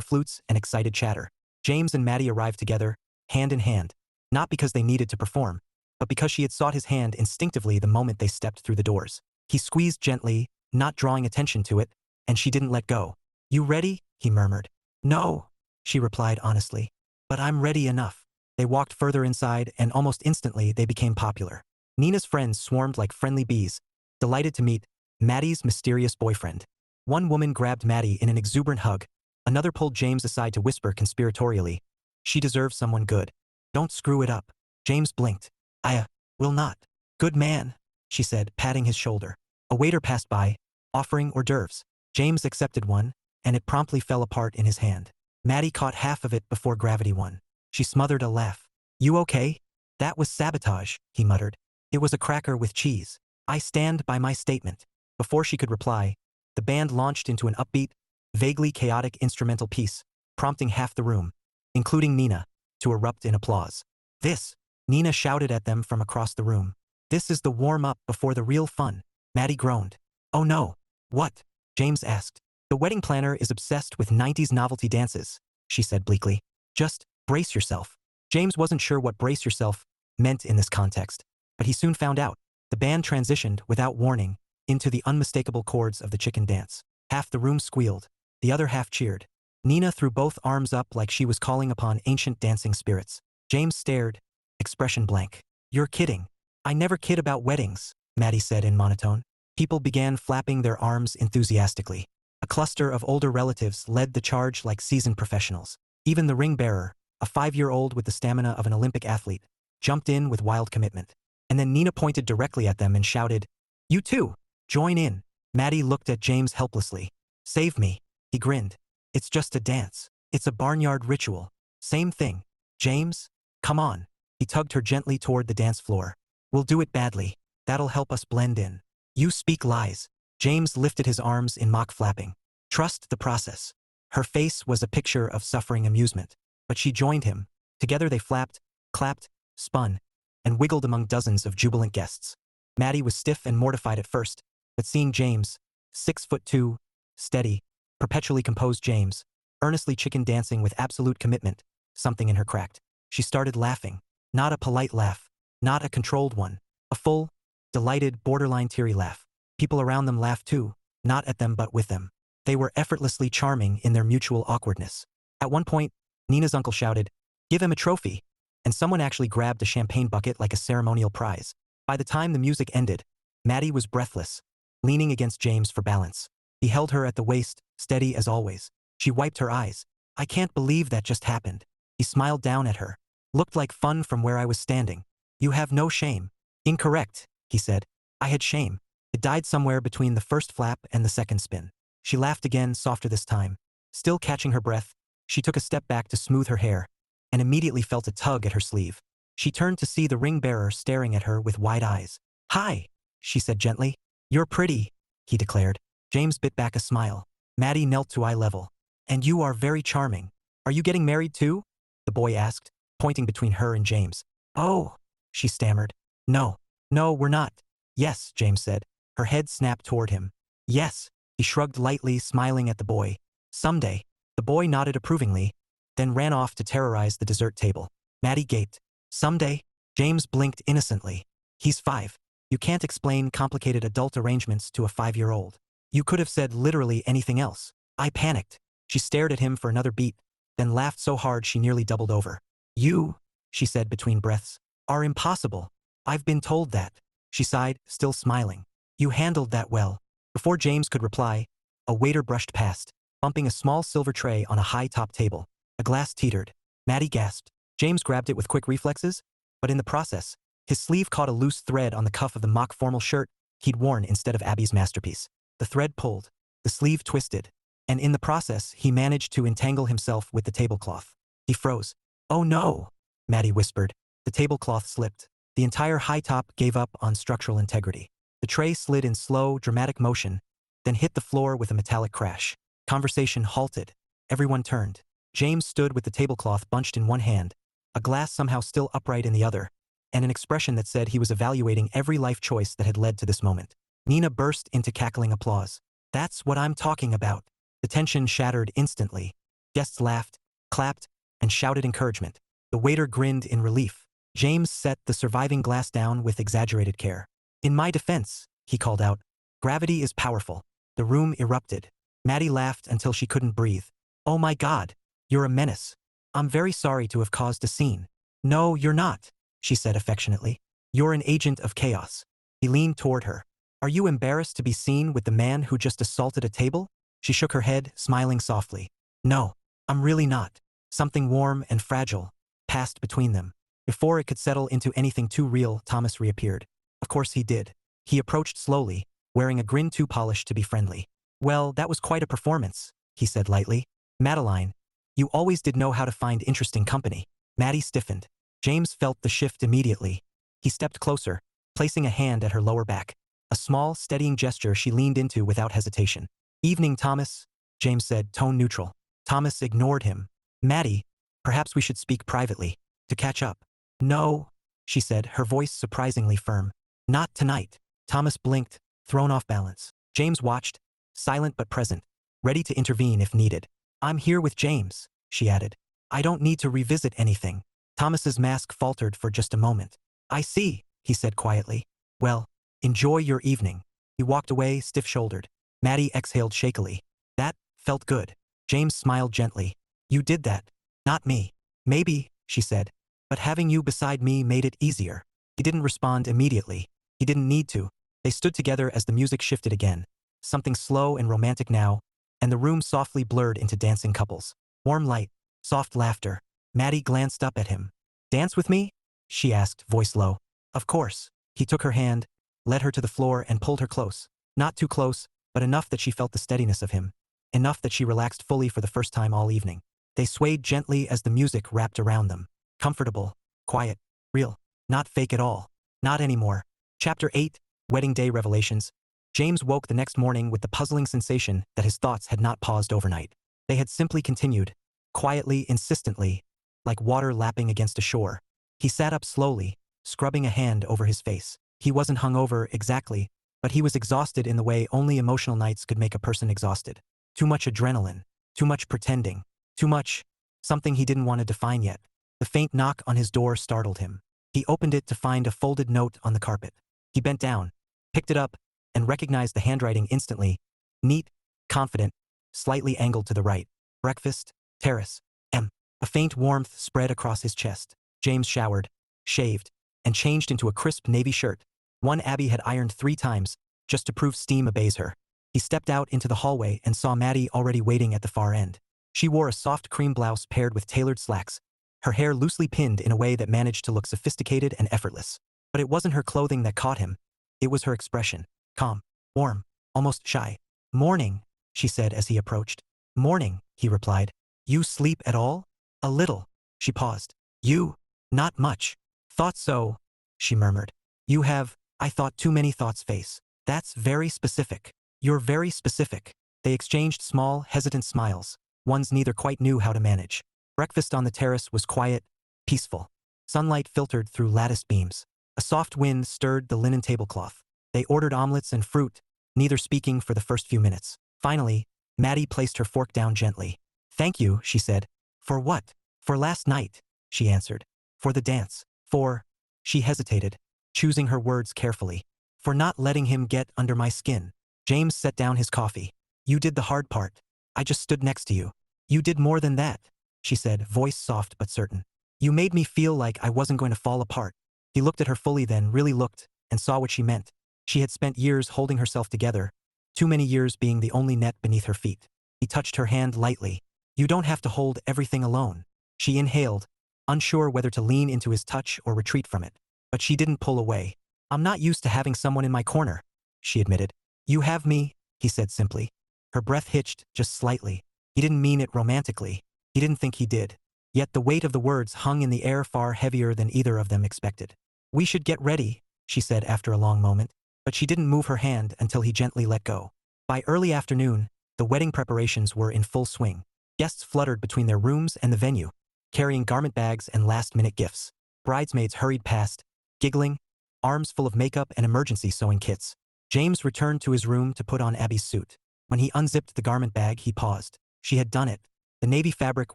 flutes and excited chatter. James and Maddy arrived together, hand in hand, not because they needed to perform, but because she had sought his hand instinctively the moment they stepped through the doors. He squeezed gently, not drawing attention to it, and she didn't let go. "You ready?" he murmured. "No," she replied honestly. "But I'm ready enough." They walked further inside, and almost instantly they became popular. Nina's friends swarmed like friendly bees, delighted to meet Maddy's mysterious boyfriend. One woman grabbed Maddy in an exuberant hug. Another pulled James aside to whisper conspiratorially, "She deserves someone good. Don't screw it up." James blinked. "I will not." "Good man," she said, patting his shoulder. A waiter passed by, offering hors d'oeuvres. James accepted one, and it promptly fell apart in his hand. Maddy caught half of it before gravity won. She smothered a laugh. "You okay?" "That was sabotage," he muttered. "It was a cracker with cheese. I stand by my statement." Before she could reply, the band launched into an upbeat, vaguely chaotic instrumental piece, prompting half the room, including Nina, to erupt in applause. "This," Nina shouted at them from across the room. "This is the warm-up before the real fun." Maddy groaned. "Oh no." "What?" James asked. "The wedding planner is obsessed with 90s novelty dances," she said bleakly. "Just brace yourself." James wasn't sure what brace yourself meant in this context, but he soon found out. The band transitioned, without warning, into the unmistakable chords of the chicken dance. Half the room squealed. The other half cheered. Nina threw both arms up like she was calling upon ancient dancing spirits. James stared, expression blank. "You're kidding." "I never kid about weddings," Maddy said in monotone. People began flapping their arms enthusiastically. A cluster of older relatives led the charge like seasoned professionals. Even the ring bearer, a 5-year-old with the stamina of an Olympic athlete, jumped in with wild commitment. And then Nina pointed directly at them and shouted, "You too, join in." Maddy looked at James helplessly. "Save me." He grinned. "It's just a dance. It's a barnyard ritual. Same thing. James, come on." He tugged her gently toward the dance floor. "We'll do it badly. That'll help us blend in." "You speak lies." James lifted his arms in mock flapping. "Trust the process." Her face was a picture of suffering amusement, but she joined him. Together they flapped, clapped, spun, and wiggled among dozens of jubilant guests. Maddy was stiff and mortified at first, but seeing James, 6'2", steady, perpetually composed James, earnestly chicken dancing with absolute commitment, something in her cracked. She started laughing. Not a polite laugh, not a controlled one, a full, delighted, borderline teary laugh. People around them laughed too, not at them but with them. They were effortlessly charming in their mutual awkwardness. At one point, Nina's uncle shouted, "Give him a trophy," and someone actually grabbed a champagne bucket like a ceremonial prize. By the time the music ended, Maddy was breathless, leaning against James for balance. He held her at the waist, steady as always. She wiped her eyes. "I can't believe that just happened." He smiled down at her. "Looked like fun from where I was standing." "You have no shame." "Incorrect," he said. "I had shame. It died somewhere between the first flap and the second spin." She laughed again, softer this time. Still catching her breath, she took a step back to smooth her hair, and immediately felt a tug at her sleeve. She turned to see the ring bearer staring at her with wide eyes. "Hi," she said gently. "You're pretty," he declared. James bit back a smile. Maddy knelt to eye level. "And you are very charming. Are you getting married too?" the boy asked, pointing between her and James. "Oh," she stammered. No, we're not." "Yes," James said. Her head snapped toward him. "Yes." He shrugged lightly, smiling at the boy. "Someday." The boy nodded approvingly, then ran off to terrorize the dessert table. Maddy gaped. "Someday?" James blinked innocently. "He's 5. You can't explain complicated adult arrangements to a 5-year-old. You could have said literally anything else." I panicked. She stared at him for another beat, then laughed so hard she nearly doubled over. "You," she said between breaths, "are impossible. I've been told that." She sighed, still smiling. "You handled that well." Before James could reply, a waiter brushed past, bumping a small silver tray on a high-top table. A glass teetered. Maddy gasped. James grabbed it with quick reflexes, but in the process, his sleeve caught a loose thread on the cuff of the mock formal shirt he'd worn instead of Abby's masterpiece. The thread pulled, the sleeve twisted, and in the process, he managed to entangle himself with the tablecloth. He froze. "Oh no," Maddy whispered. The tablecloth slipped. The entire high top gave up on structural integrity. The tray slid in slow, dramatic motion, then hit the floor with a metallic crash. Conversation halted. Everyone turned. James stood with the tablecloth bunched in one hand, a glass somehow still upright in the other, and an expression that said he was evaluating every life choice that had led to this moment. Nina burst into cackling applause. "That's what I'm talking about." The tension shattered instantly. Guests laughed, clapped, and shouted encouragement. The waiter grinned in relief. James set the surviving glass down with exaggerated care. "In my defense," he called out, "gravity is powerful." The room erupted. Maddy laughed until she couldn't breathe. "Oh my God, you're a menace. I'm very sorry to have caused a scene." "No, you're not," she said affectionately. "You're an agent of chaos." He leaned toward her. "Are you embarrassed to be seen with the man who just assaulted a table?" She shook her head, smiling softly. "No, I'm really not." Something warm and fragile passed between them. Before it could settle into anything too real, Thomas reappeared. Of course he did. He approached slowly, wearing a grin too polished to be friendly. "Well, that was quite a performance," he said lightly. "Madaline, you always did know how to find interesting company." Maddy stiffened. James felt the shift immediately. He stepped closer, placing a hand at her lower back. A small, steadying gesture she leaned into without hesitation. "Evening, Thomas," James said, tone neutral. Thomas ignored him. "Maddy, perhaps we should speak privately. To catch up." "No," she said, her voice surprisingly firm. "Not tonight." Thomas blinked, thrown off balance. James watched, silent but present, ready to intervene if needed. "I'm here with James," she added. "I don't need to revisit anything." Thomas's mask faltered for just a moment. "I see," he said quietly. "Well, enjoy your evening." He walked away, stiff-shouldered. Maddy exhaled shakily. "That felt good." James smiled gently. "You did that. Not me." "Maybe," she said. "But having you beside me made it easier." He didn't respond immediately. He didn't need to. They stood together as the music shifted again. Something slow and romantic now, and the room softly blurred into dancing couples. Warm light, soft laughter. Maddy glanced up at him. "Dance with me?" she asked, voice low. "Of course." He took her hand, led her to the floor and pulled her close. Not too close, but enough that she felt the steadiness of him. Enough that she relaxed fully for the first time all evening. They swayed gently as the music wrapped around them. Comfortable, quiet, real. Not fake at all. Not anymore. Chapter 8, Wedding Day Revelations. James woke the next morning with the puzzling sensation that his thoughts had not paused overnight. They had simply continued, quietly, insistently, like water lapping against a shore. He sat up slowly, scrubbing a hand over his face. He wasn't hungover exactly, but he was exhausted in the way only emotional nights could make a person exhausted. Too much adrenaline, too much pretending, too much something he didn't want to define yet. The faint knock on his door startled him. He opened it to find a folded note on the carpet. He bent down, picked it up, and recognized the handwriting instantly. Neat, confident, slightly angled to the right. "Breakfast, Terrace, M." A faint warmth spread across his chest. James showered, shaved, and changed into a crisp navy shirt. One Abby had ironed 3 times, just to prove steam obeys her. He stepped out into the hallway and saw Maddy already waiting at the far end. She wore a soft cream blouse paired with tailored slacks, her hair loosely pinned in a way that managed to look sophisticated and effortless. But it wasn't her clothing that caught him. It was her expression. Calm, warm, almost shy. "Morning," she said as he approached. "Morning," he replied. "You sleep at all?" "A little." She paused. "You?" "Not much." "Thought so," she murmured. "You have, I thought, too many thoughts." Face. "That's very specific." "You're very specific." They exchanged small, hesitant smiles, ones neither quite knew how to manage. Breakfast on the terrace was quiet, peaceful. Sunlight filtered through latticed beams. A soft wind stirred the linen tablecloth. They ordered omelets and fruit, neither speaking for the first few minutes. Finally, Maddy placed her fork down gently. "Thank you," she said. "For what?" "For last night," she answered. "For the dance. For—" she hesitated, choosing her words carefully. "For not letting him get under my skin." James set down his coffee. "You did the hard part. I just stood next to you." "You did more than that," she said, voice soft but certain. "You made me feel like I wasn't going to fall apart." He looked at her fully, then really looked, and saw what she meant. She had spent years holding herself together, too many years being the only net beneath her feet. He touched her hand lightly. "You don't have to hold everything alone." She inhaled, unsure whether to lean into his touch or retreat from it. But she didn't pull away. "I'm not used to having someone in my corner," she admitted. "You have me," he said simply. Her breath hitched, just slightly. He didn't mean it romantically. He didn't think he did. Yet the weight of the words hung in the air far heavier than either of them expected. "We should get ready," she said after a long moment. But she didn't move her hand until he gently let go. By early afternoon, the wedding preparations were in full swing. Guests fluttered between their rooms and the venue, carrying garment bags and last-minute gifts. Bridesmaids hurried past, giggling, arms full of makeup and emergency sewing kits. James returned to his room to put on Abby's suit. When he unzipped the garment bag, he paused. She had done it. The navy fabric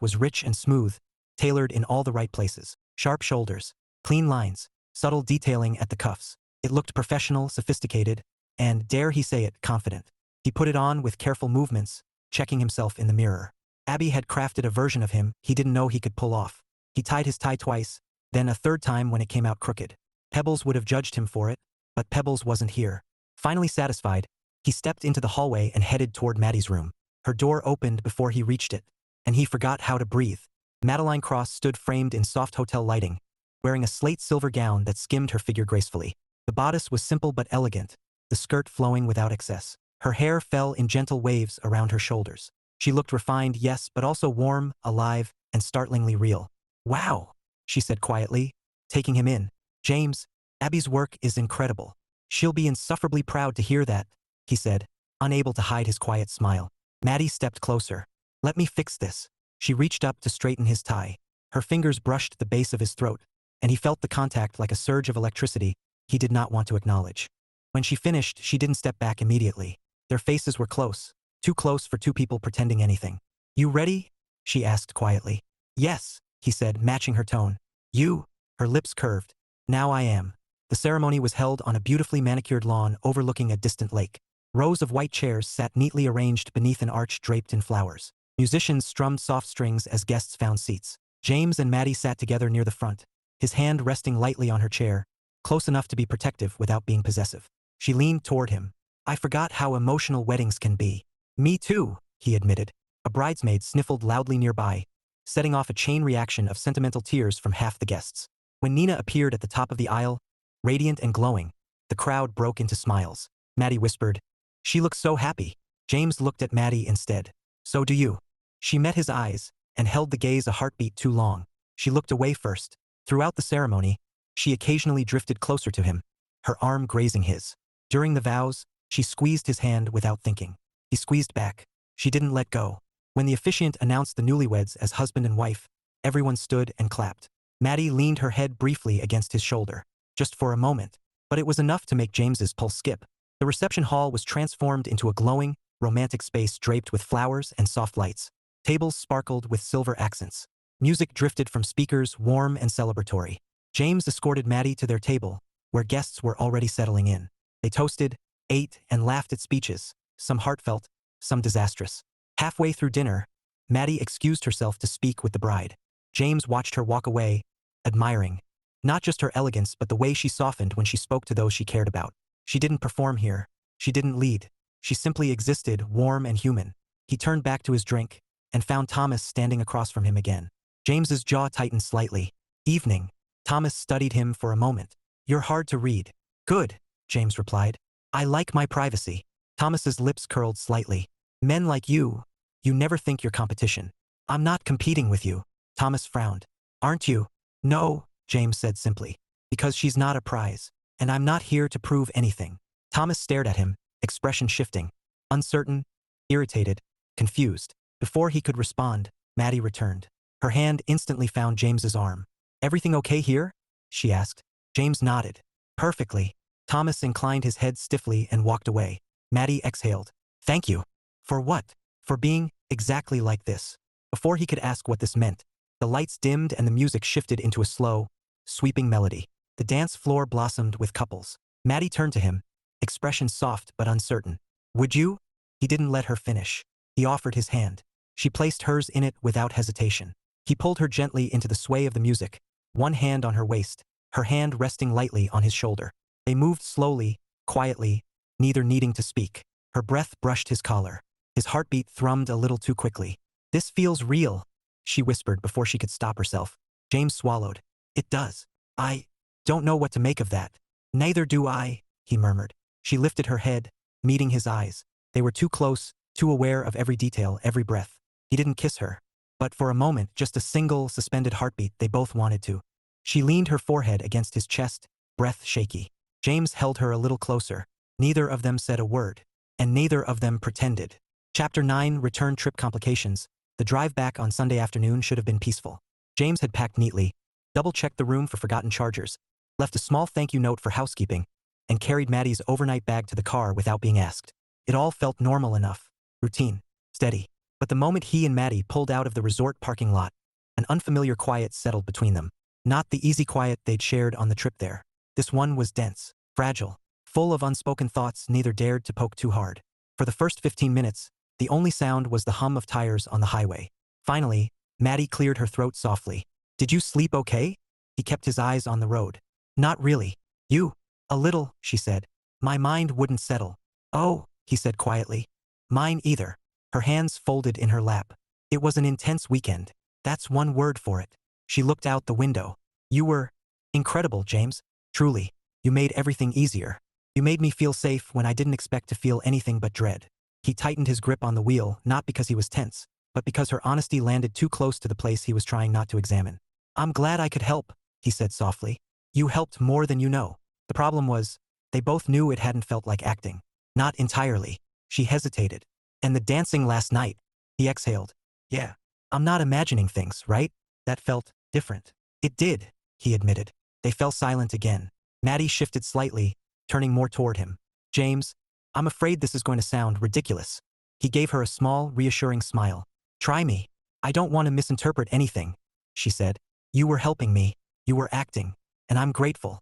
was rich and smooth, tailored in all the right places. Sharp shoulders, clean lines, subtle detailing at the cuffs. It looked professional, sophisticated, and, dare he say it, confident. He put it on with careful movements, checking himself in the mirror. Abby had crafted a version of him he didn't know he could pull off. He tied his tie twice, then a third time when it came out crooked. Pebbles would have judged him for it, but Pebbles wasn't here. Finally satisfied, he stepped into the hallway and headed toward Maddy's room. Her door opened before he reached it, and he forgot how to breathe. Madaline Cross stood framed in soft hotel lighting, wearing a slate silver gown that skimmed her figure gracefully. The bodice was simple but elegant, the skirt flowing without excess. Her hair fell in gentle waves around her shoulders. She looked refined, yes, but also warm, alive, and startlingly real. "Wow," she said quietly, taking him in. "James, Abby's work is incredible. She'll be insufferably proud to hear that," he said, unable to hide his quiet smile. Maddy stepped closer. "Let me fix this." She reached up to straighten his tie. Her fingers brushed the base of his throat, and he felt the contact like a surge of electricity he did not want to acknowledge. When she finished, she didn't step back immediately. Their faces were close, too close for two people pretending anything. "You ready?" she asked quietly. "Yes," he said, matching her tone. "You?" Her lips curved. "Now I am." The ceremony was held on a beautifully manicured lawn overlooking a distant lake. Rows of white chairs sat neatly arranged beneath an arch draped in flowers. Musicians strummed soft strings as guests found seats. James and Maddy sat together near the front, his hand resting lightly on her chair, close enough to be protective without being possessive. She leaned toward him. "I forgot how emotional weddings can be." "Me too," he admitted. A bridesmaid sniffled loudly nearby, setting off a chain reaction of sentimental tears from half the guests. When Nina appeared at the top of the aisle, radiant and glowing, the crowd broke into smiles. Maddy whispered, "She looks so happy." James looked at Maddy instead. "So do you." She met his eyes and held the gaze a heartbeat too long. She looked away first. Throughout the ceremony, she occasionally drifted closer to him, her arm grazing his. During the vows, she squeezed his hand without thinking. He squeezed back. She didn't let go. When the officiant announced the newlyweds as husband and wife, everyone stood and clapped. Maddy leaned her head briefly against his shoulder, just for a moment, but it was enough to make James's pulse skip. The reception hall was transformed into a glowing, romantic space draped with flowers and soft lights. Tables sparkled with silver accents. Music drifted from speakers, warm and celebratory. James escorted Maddy to their table, where guests were already settling in. They toasted, ate, and laughed at speeches, some heartfelt, some disastrous. Halfway through dinner, Maddy excused herself to speak with the bride. James watched her walk away, admiring, not just her elegance but the way she softened when she spoke to those she cared about. She didn't perform here. She didn't lead. She simply existed, warm and human. He turned back to his drink and found Thomas standing across from him again. James's jaw tightened slightly. "Evening." Thomas studied him for a moment. "You're hard to read." "Good," James replied. "I like my privacy." Thomas's lips curled slightly. "Men like you never think you're competition." "I'm not competing with you." Thomas frowned. "Aren't you?" "No," James said simply. "Because she's not a prize. And I'm not here to prove anything." Thomas stared at him, expression shifting. Uncertain, irritated, confused. Before he could respond, Maddy returned. Her hand instantly found James's arm. "Everything okay here?" she asked. James nodded. "Perfectly." Thomas inclined his head stiffly and walked away. Maddy exhaled. "Thank you." "For what?" "For being exactly like this." Before he could ask what this meant, the lights dimmed and the music shifted into a slow, sweeping melody. The dance floor blossomed with couples. Maddy turned to him, expression soft but uncertain. "Would you?" He didn't let her finish. He offered his hand. She placed hers in it without hesitation. He pulled her gently into the sway of the music, one hand on her waist, her hand resting lightly on his shoulder. They moved slowly, quietly, neither needing to speak. Her breath brushed his collar. His heartbeat thrummed a little too quickly. "This feels real," she whispered before she could stop herself. James swallowed. It does. I don't know what to make of that. Neither do I, he murmured. She lifted her head, meeting his eyes. They were too close, too aware of every detail, every breath. He didn't kiss her. But for a moment, just a single, suspended heartbeat, they both wanted to. She leaned her forehead against his chest, breath shaky. James held her a little closer. Neither of them said a word. And neither of them pretended. Chapter 9, Return Trip Complications. The drive back on Sunday afternoon should have been peaceful. James had packed neatly, double-checked the room for forgotten chargers, left a small thank-you note for housekeeping, and carried Maddy's overnight bag to the car without being asked. It all felt normal enough. Routine. Steady. But the moment he and Maddy pulled out of the resort parking lot, an unfamiliar quiet settled between them. Not the easy quiet they'd shared on the trip there. This one was dense, fragile, full of unspoken thoughts neither dared to poke too hard. For the first 15 minutes, the only sound was the hum of tires on the highway. Finally, Maddy cleared her throat softly. Did you sleep okay? He kept his eyes on the road. Not really. You? A little, she said. My mind wouldn't settle. Oh, he said quietly. Mine either. Her hands folded in her lap. It was an intense weekend. That's one word for it. She looked out the window. You were incredible, James. Truly. You made everything easier. You made me feel safe when I didn't expect to feel anything but dread. He tightened his grip on the wheel, not because he was tense, but because her honesty landed too close to the place he was trying not to examine. I'm glad I could help, he said softly. You helped more than you know. The problem was, they both knew it hadn't felt like acting. Not entirely. She hesitated. And the dancing last night. He exhaled. Yeah. I'm not imagining things, right? That felt different. It did, he admitted. They fell silent again. Maddy shifted slightly, turning more toward him. James, I'm afraid this is going to sound ridiculous. He gave her a small, reassuring smile. Try me. I don't want to misinterpret anything, she said. You were helping me. You were acting. And I'm grateful.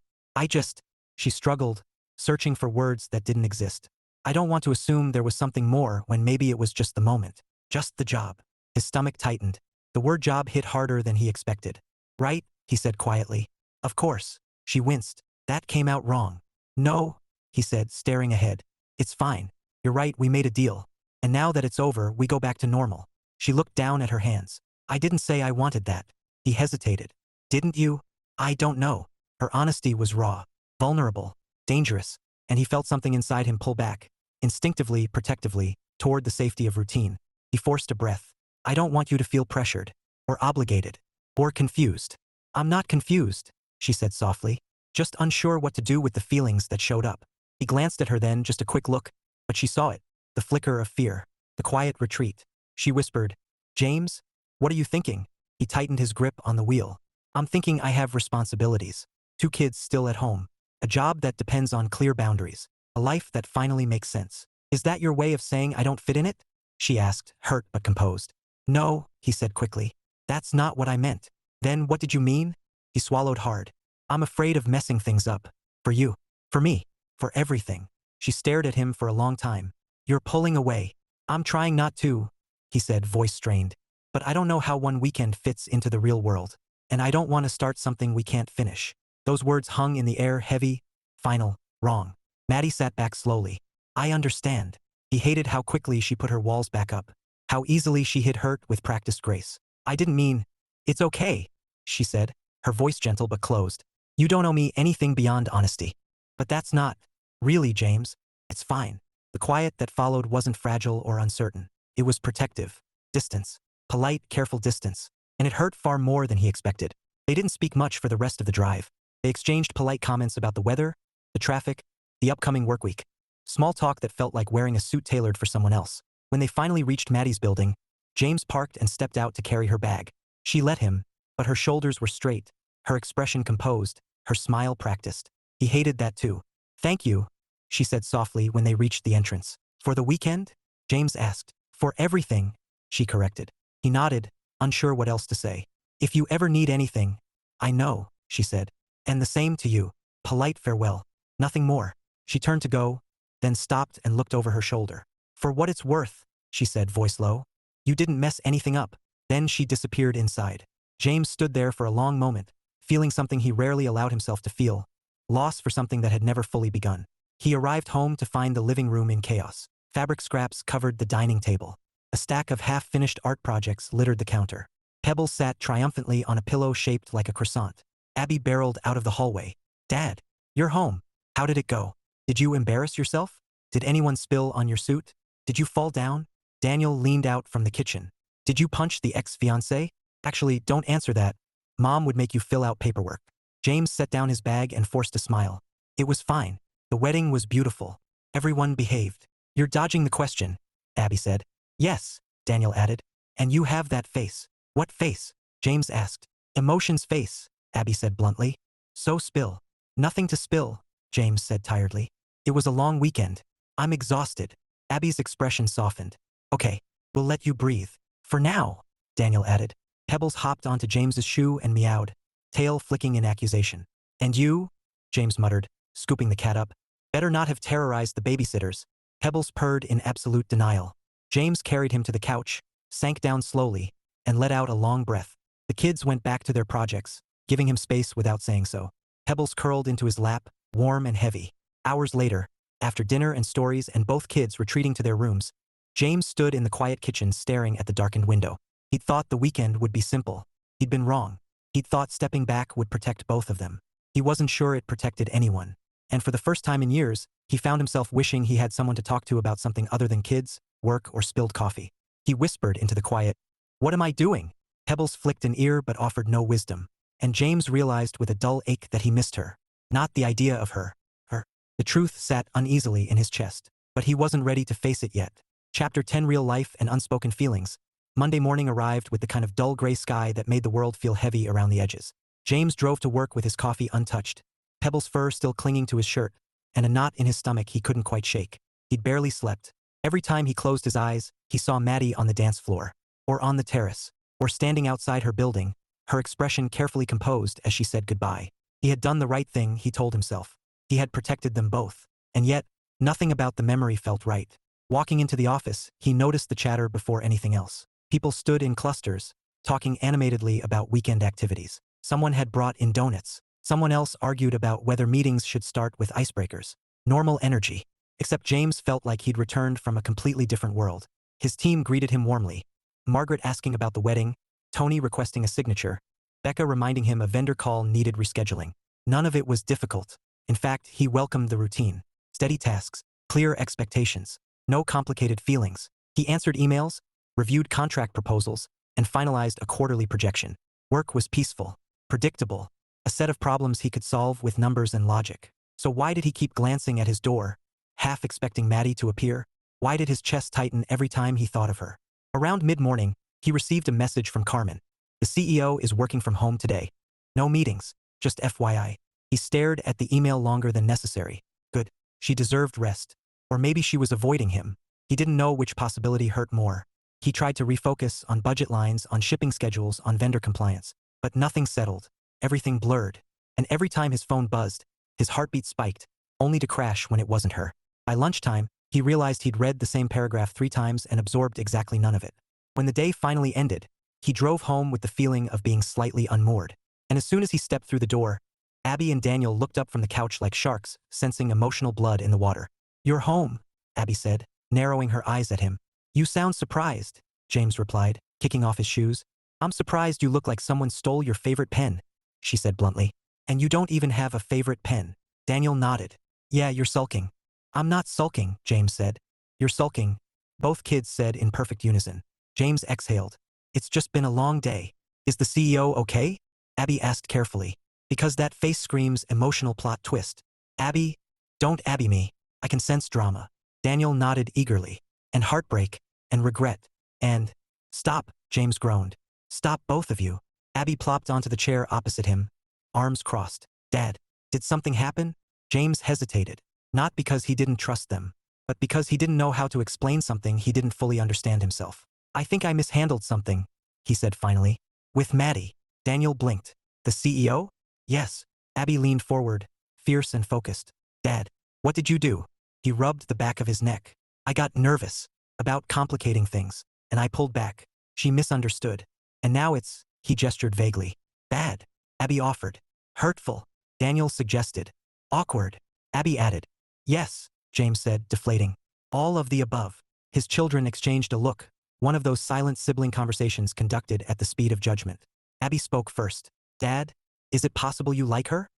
She struggled, searching for words that didn't exist. I don't want to assume there was something more when maybe it was just the moment. Just the job. His stomach tightened. The word job hit harder than he expected. Right, he said quietly. Of course. She winced. That came out wrong. No, he said, staring ahead. It's fine. You're right, we made a deal. And now that it's over, we go back to normal. She looked down at her hands. I didn't say I wanted that. He hesitated. Didn't you? I don't know. Her honesty was raw, vulnerable, dangerous, and he felt something inside him pull back, instinctively, protectively, toward the safety of routine. He forced a breath. I don't want you to feel pressured, or obligated, or confused. I'm not confused, she said softly, just unsure what to do with the feelings that showed up. He glanced at her then, just a quick look, but she saw it, the flicker of fear, the quiet retreat. She whispered, James, what are you thinking? He tightened his grip on the wheel. I'm thinking I have responsibilities. 2 kids still at home. A job that depends on clear boundaries. A life that finally makes sense. Is that your way of saying I don't fit in it? She asked, hurt but composed. No, he said quickly. That's not what I meant. Then what did you mean? He swallowed hard. I'm afraid of messing things up. For you. For me. For everything. She stared at him for a long time. You're pulling away. I'm trying not to, he said, voice strained. But I don't know how one weekend fits into the real world. And I don't want to start something we can't finish. Those words hung in the air, heavy, final, wrong. Maddy sat back slowly. I understand. He hated how quickly she put her walls back up. How easily she hit hurt with practiced grace. I didn't mean, it's okay, she said, her voice gentle but closed. You don't owe me anything beyond honesty. But that's not, really, James. It's fine. The quiet that followed wasn't fragile or uncertain. It was protective. Distance. Polite, careful distance. And it hurt far more than he expected. They didn't speak much for the rest of the drive. They exchanged polite comments about the weather, the traffic, the upcoming work week. Small talk that felt like wearing a suit tailored for someone else. When they finally reached Maddy's building, James parked and stepped out to carry her bag. She let him, but her shoulders were straight, her expression composed, her smile practiced. He hated that too. Thank you, she said softly when they reached the entrance. For the weekend? James asked. For everything, she corrected. He nodded, unsure what else to say. If you ever need anything, I know, she said. And the same to you. Polite farewell. Nothing more. She turned to go, then stopped and looked over her shoulder. For what it's worth, she said, voice low. You didn't mess anything up. Then she disappeared inside. James stood there for a long moment, feeling something he rarely allowed himself to feel. Loss for something that had never fully begun. He arrived home to find the living room in chaos. Fabric scraps covered the dining table. A stack of half-finished art projects littered the counter. Pebbles sat triumphantly on a pillow shaped like a croissant. Abby barreled out of the hallway. Dad, you're home. How did it go? Did you embarrass yourself? Did anyone spill on your suit? Did you fall down? Daniel leaned out from the kitchen. Did you punch the ex-fiancé? Actually, don't answer that. Mom would make you fill out paperwork. James set down his bag and forced a smile. It was fine. The wedding was beautiful. Everyone behaved. You're dodging the question, Abby said. Yes, Daniel added. And you have that face. What face? James asked. Emotion's face, Abby said bluntly. So spill. Nothing to spill, James said tiredly. It was a long weekend. I'm exhausted. Abby's expression softened. Okay, we'll let you breathe. For now, Daniel added. Pebbles hopped onto James's shoe and meowed, tail flicking in accusation. And you? James muttered, scooping the cat up. Better not have terrorized the babysitters. Pebbles purred in absolute denial. James carried him to the couch, sank down slowly, and let out a long breath. The kids went back to their projects, giving him space without saying so. Pebbles curled into his lap, warm and heavy. Hours later, after dinner and stories and both kids retreating to their rooms, James stood in the quiet kitchen staring at the darkened window. He'd thought the weekend would be simple. He'd been wrong. He'd thought stepping back would protect both of them. He wasn't sure it protected anyone. And for the first time in years, he found himself wishing he had someone to talk to about something other than kids, work, or spilled coffee. He whispered into the quiet, "What am I doing?" Pebbles flicked an ear but offered no wisdom. And James realized with a dull ache that he missed her. Not the idea of her. The truth sat uneasily in his chest. But he wasn't ready to face it yet. Chapter 10 Real Life and Unspoken Feelings. Monday morning arrived with the kind of dull gray sky that made the world feel heavy around the edges. James drove to work with his coffee untouched, Pebbles' fur still clinging to his shirt, and a knot in his stomach he couldn't quite shake. He'd barely slept. Every time he closed his eyes, he saw Maddy on the dance floor, or on the terrace, or standing outside her building, her expression carefully composed as she said goodbye. He had done the right thing, he told himself. He had protected them both. And yet, nothing about the memory felt right. Walking into the office, he noticed the chatter before anything else. People stood in clusters, talking animatedly about weekend activities. Someone had brought in donuts. Someone else argued about whether meetings should start with icebreakers. Normal energy. Except James felt like he'd returned from a completely different world. His team greeted him warmly. Margaret asking about the wedding, Tony requesting a signature, Becca reminding him a vendor call needed rescheduling. None of it was difficult. In fact, he welcomed the routine. Steady tasks, clear expectations, no complicated feelings. He answered emails, reviewed contract proposals, and finalized a quarterly projection. Work was peaceful, predictable, a set of problems he could solve with numbers and logic. So why did he keep glancing at his door, half expecting Maddy to appear? Why did his chest tighten every time he thought of her? Around mid-morning, he received a message from Carmen. The CEO is working from home today. No meetings, just FYI. He stared at the email longer than necessary. Good. She deserved rest. Or maybe she was avoiding him. He didn't know which possibility hurt more. He tried to refocus on budget lines, on shipping schedules, on vendor compliance. But nothing settled. Everything blurred. And every time his phone buzzed, his heartbeat spiked, only to crash when it wasn't her. By lunchtime, he realized he'd read the same paragraph 3 times and absorbed exactly none of it. When the day finally ended, he drove home with the feeling of being slightly unmoored. And as soon as he stepped through the door, Abby and Daniel looked up from the couch like sharks, sensing emotional blood in the water. "You're home," Abby said, narrowing her eyes at him. "You sound surprised," James replied, kicking off his shoes. "I'm surprised you look like someone stole your favorite pen," she said bluntly. "And you don't even have a favorite pen." Daniel nodded. "Yeah, you're sulking." "I'm not sulking," James said. "You're sulking," both kids said in perfect unison. James exhaled. "It's just been a long day." "Is the CEO okay?" Abby asked carefully. "Because that face screams emotional plot twist." "Abby, don't Abby me. I can sense drama." Daniel nodded eagerly. "And heartbreak, and regret, and—" "Stop," James groaned. "Stop, both of you." Abby plopped onto the chair opposite him, arms crossed. "Dad, did something happen?" James hesitated, not because he didn't trust them, but because he didn't know how to explain something he didn't fully understand himself. "I think I mishandled something," he said finally. "With Maddy." Daniel blinked. "The CEO?" "Yes." Abby leaned forward, fierce and focused. "Dad, what did you do?" He rubbed the back of his neck. "I got nervous about complicating things, and I pulled back." She misunderstood. "And now it's," he gestured vaguely. "Bad," Abby offered. "Hurtful," Daniel suggested. "Awkward," Abby added. "Yes," James said, deflating. "All of the above." His children exchanged a look, One of those silent sibling conversations conducted at the speed of judgment. Abby spoke first. Dad, is it possible you like her?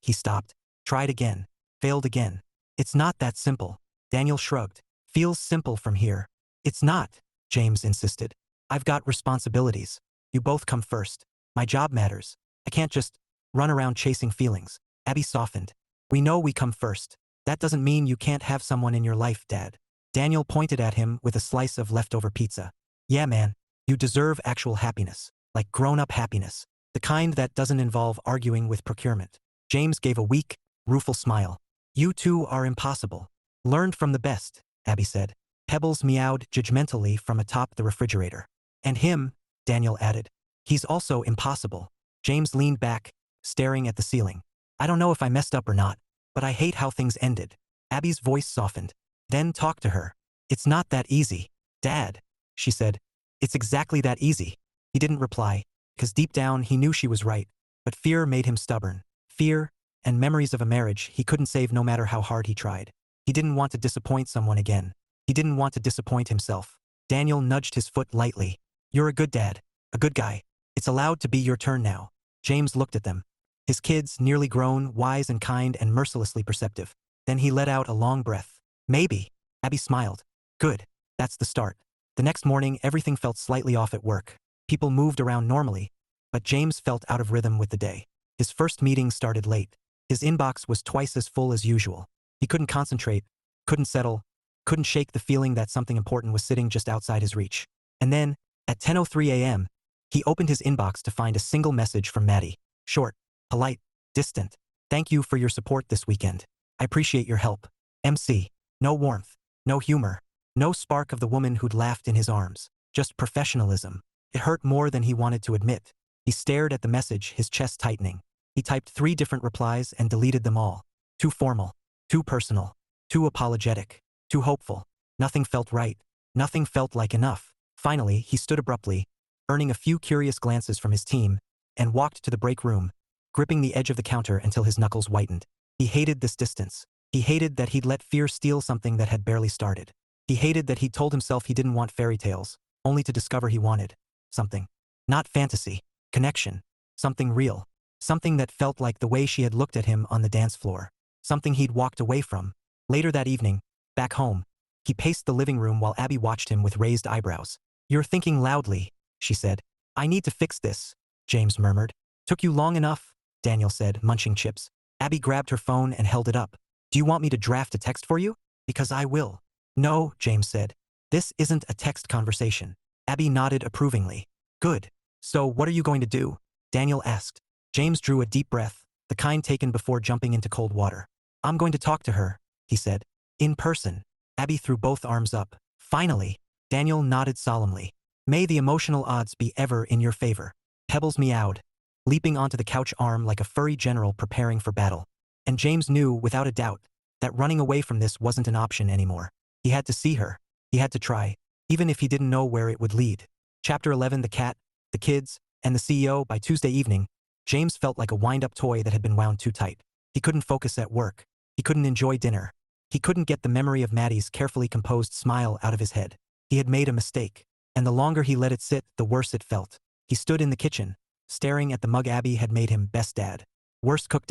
He stopped. Tried again. Failed again. It's not that simple. Daniel shrugged. Feels simple from here. It's not, James insisted. I've got responsibilities. You both come first. My job matters. I can't just run around chasing feelings. Abby softened. We know we come first. That doesn't mean you can't have someone in your life, Dad. Daniel pointed at him with a slice of leftover pizza. Yeah, man. You deserve actual happiness. Like grown-up happiness. The kind that doesn't involve arguing with procurement. James gave a weak, rueful smile. You two are impossible. Learned from the best, Abby said. Pebbles meowed judgmentally from atop the refrigerator. And him, Daniel added. He's also impossible. James leaned back, staring at the ceiling. I don't know if I messed up or not, but I hate how things ended. Abby's voice softened. Then talk to her. It's not that easy. Dad, she said. It's exactly that easy. He didn't reply, because deep down he knew she was right, but fear made him stubborn. Fear, and memories of a marriage he couldn't save no matter how hard he tried. He didn't want to disappoint someone again. He didn't want to disappoint himself. Daniel nudged his foot lightly. You're a good dad. A good guy. It's allowed to be your turn now. James looked at them. His kids, nearly grown, wise and kind and mercilessly perceptive. Then he let out a long breath. Maybe. Abby smiled. Good. That's the start. The next morning, everything felt slightly off at work. People moved around normally, but James felt out of rhythm with the day. His first meeting started late. His inbox was twice as full as usual. He couldn't concentrate, couldn't settle, couldn't shake the feeling that something important was sitting just outside his reach. And then, at 10:03 a.m., he opened his inbox to find a single message from Maddy. Short, polite, distant. Thank you for your support this weekend. I appreciate your help. MC. No warmth, no humor, no spark of the woman who'd laughed in his arms. Just professionalism. It hurt more than he wanted to admit. He stared at the message, his chest tightening. He typed 3 different replies and deleted them all. Too formal, too personal, too apologetic, too hopeful. Nothing felt right. Nothing felt like enough. Finally, he stood abruptly, earning a few curious glances from his team, and walked to the break room, gripping the edge of the counter until his knuckles whitened. He hated this distance. He hated that he'd let fear steal something that had barely started. He hated that he'd told himself he didn't want fairy tales, only to discover he wanted something. Not fantasy. Connection. Something real. Something that felt like the way she had looked at him on the dance floor. Something he'd walked away from. Later that evening, back home, he paced the living room while Abby watched him with raised eyebrows. You're thinking loudly, she said. I need to fix this, James murmured. Took you long enough, Daniel said, munching chips. Abby grabbed her phone and held it up. Do you want me to draft a text for you? Because I will. No, James said. This isn't a text conversation. Abby nodded approvingly. Good. So what are you going to do? Daniel asked. James drew a deep breath, the kind taken before jumping into cold water. I'm going to talk to her, he said. In person. Abby threw both arms up. Finally. Daniel nodded solemnly. May the emotional odds be ever in your favor. Pebbles meowed, leaping onto the couch arm like a furry general preparing for battle. And James knew, without a doubt, that running away from this wasn't an option anymore. He had to see her. He had to try, even if he didn't know where it would lead. Chapter 11. The cat, the kids, and the CEO. By Tuesday evening, James felt like a wind-up toy that had been wound too tight. He couldn't focus at work. He couldn't enjoy dinner. He couldn't get the memory of Maddy's carefully composed smile out of his head. He had made a mistake, and the longer he let it sit, the worse it felt. He stood in the kitchen, staring at the mug Abby had made him best dad, worst cook.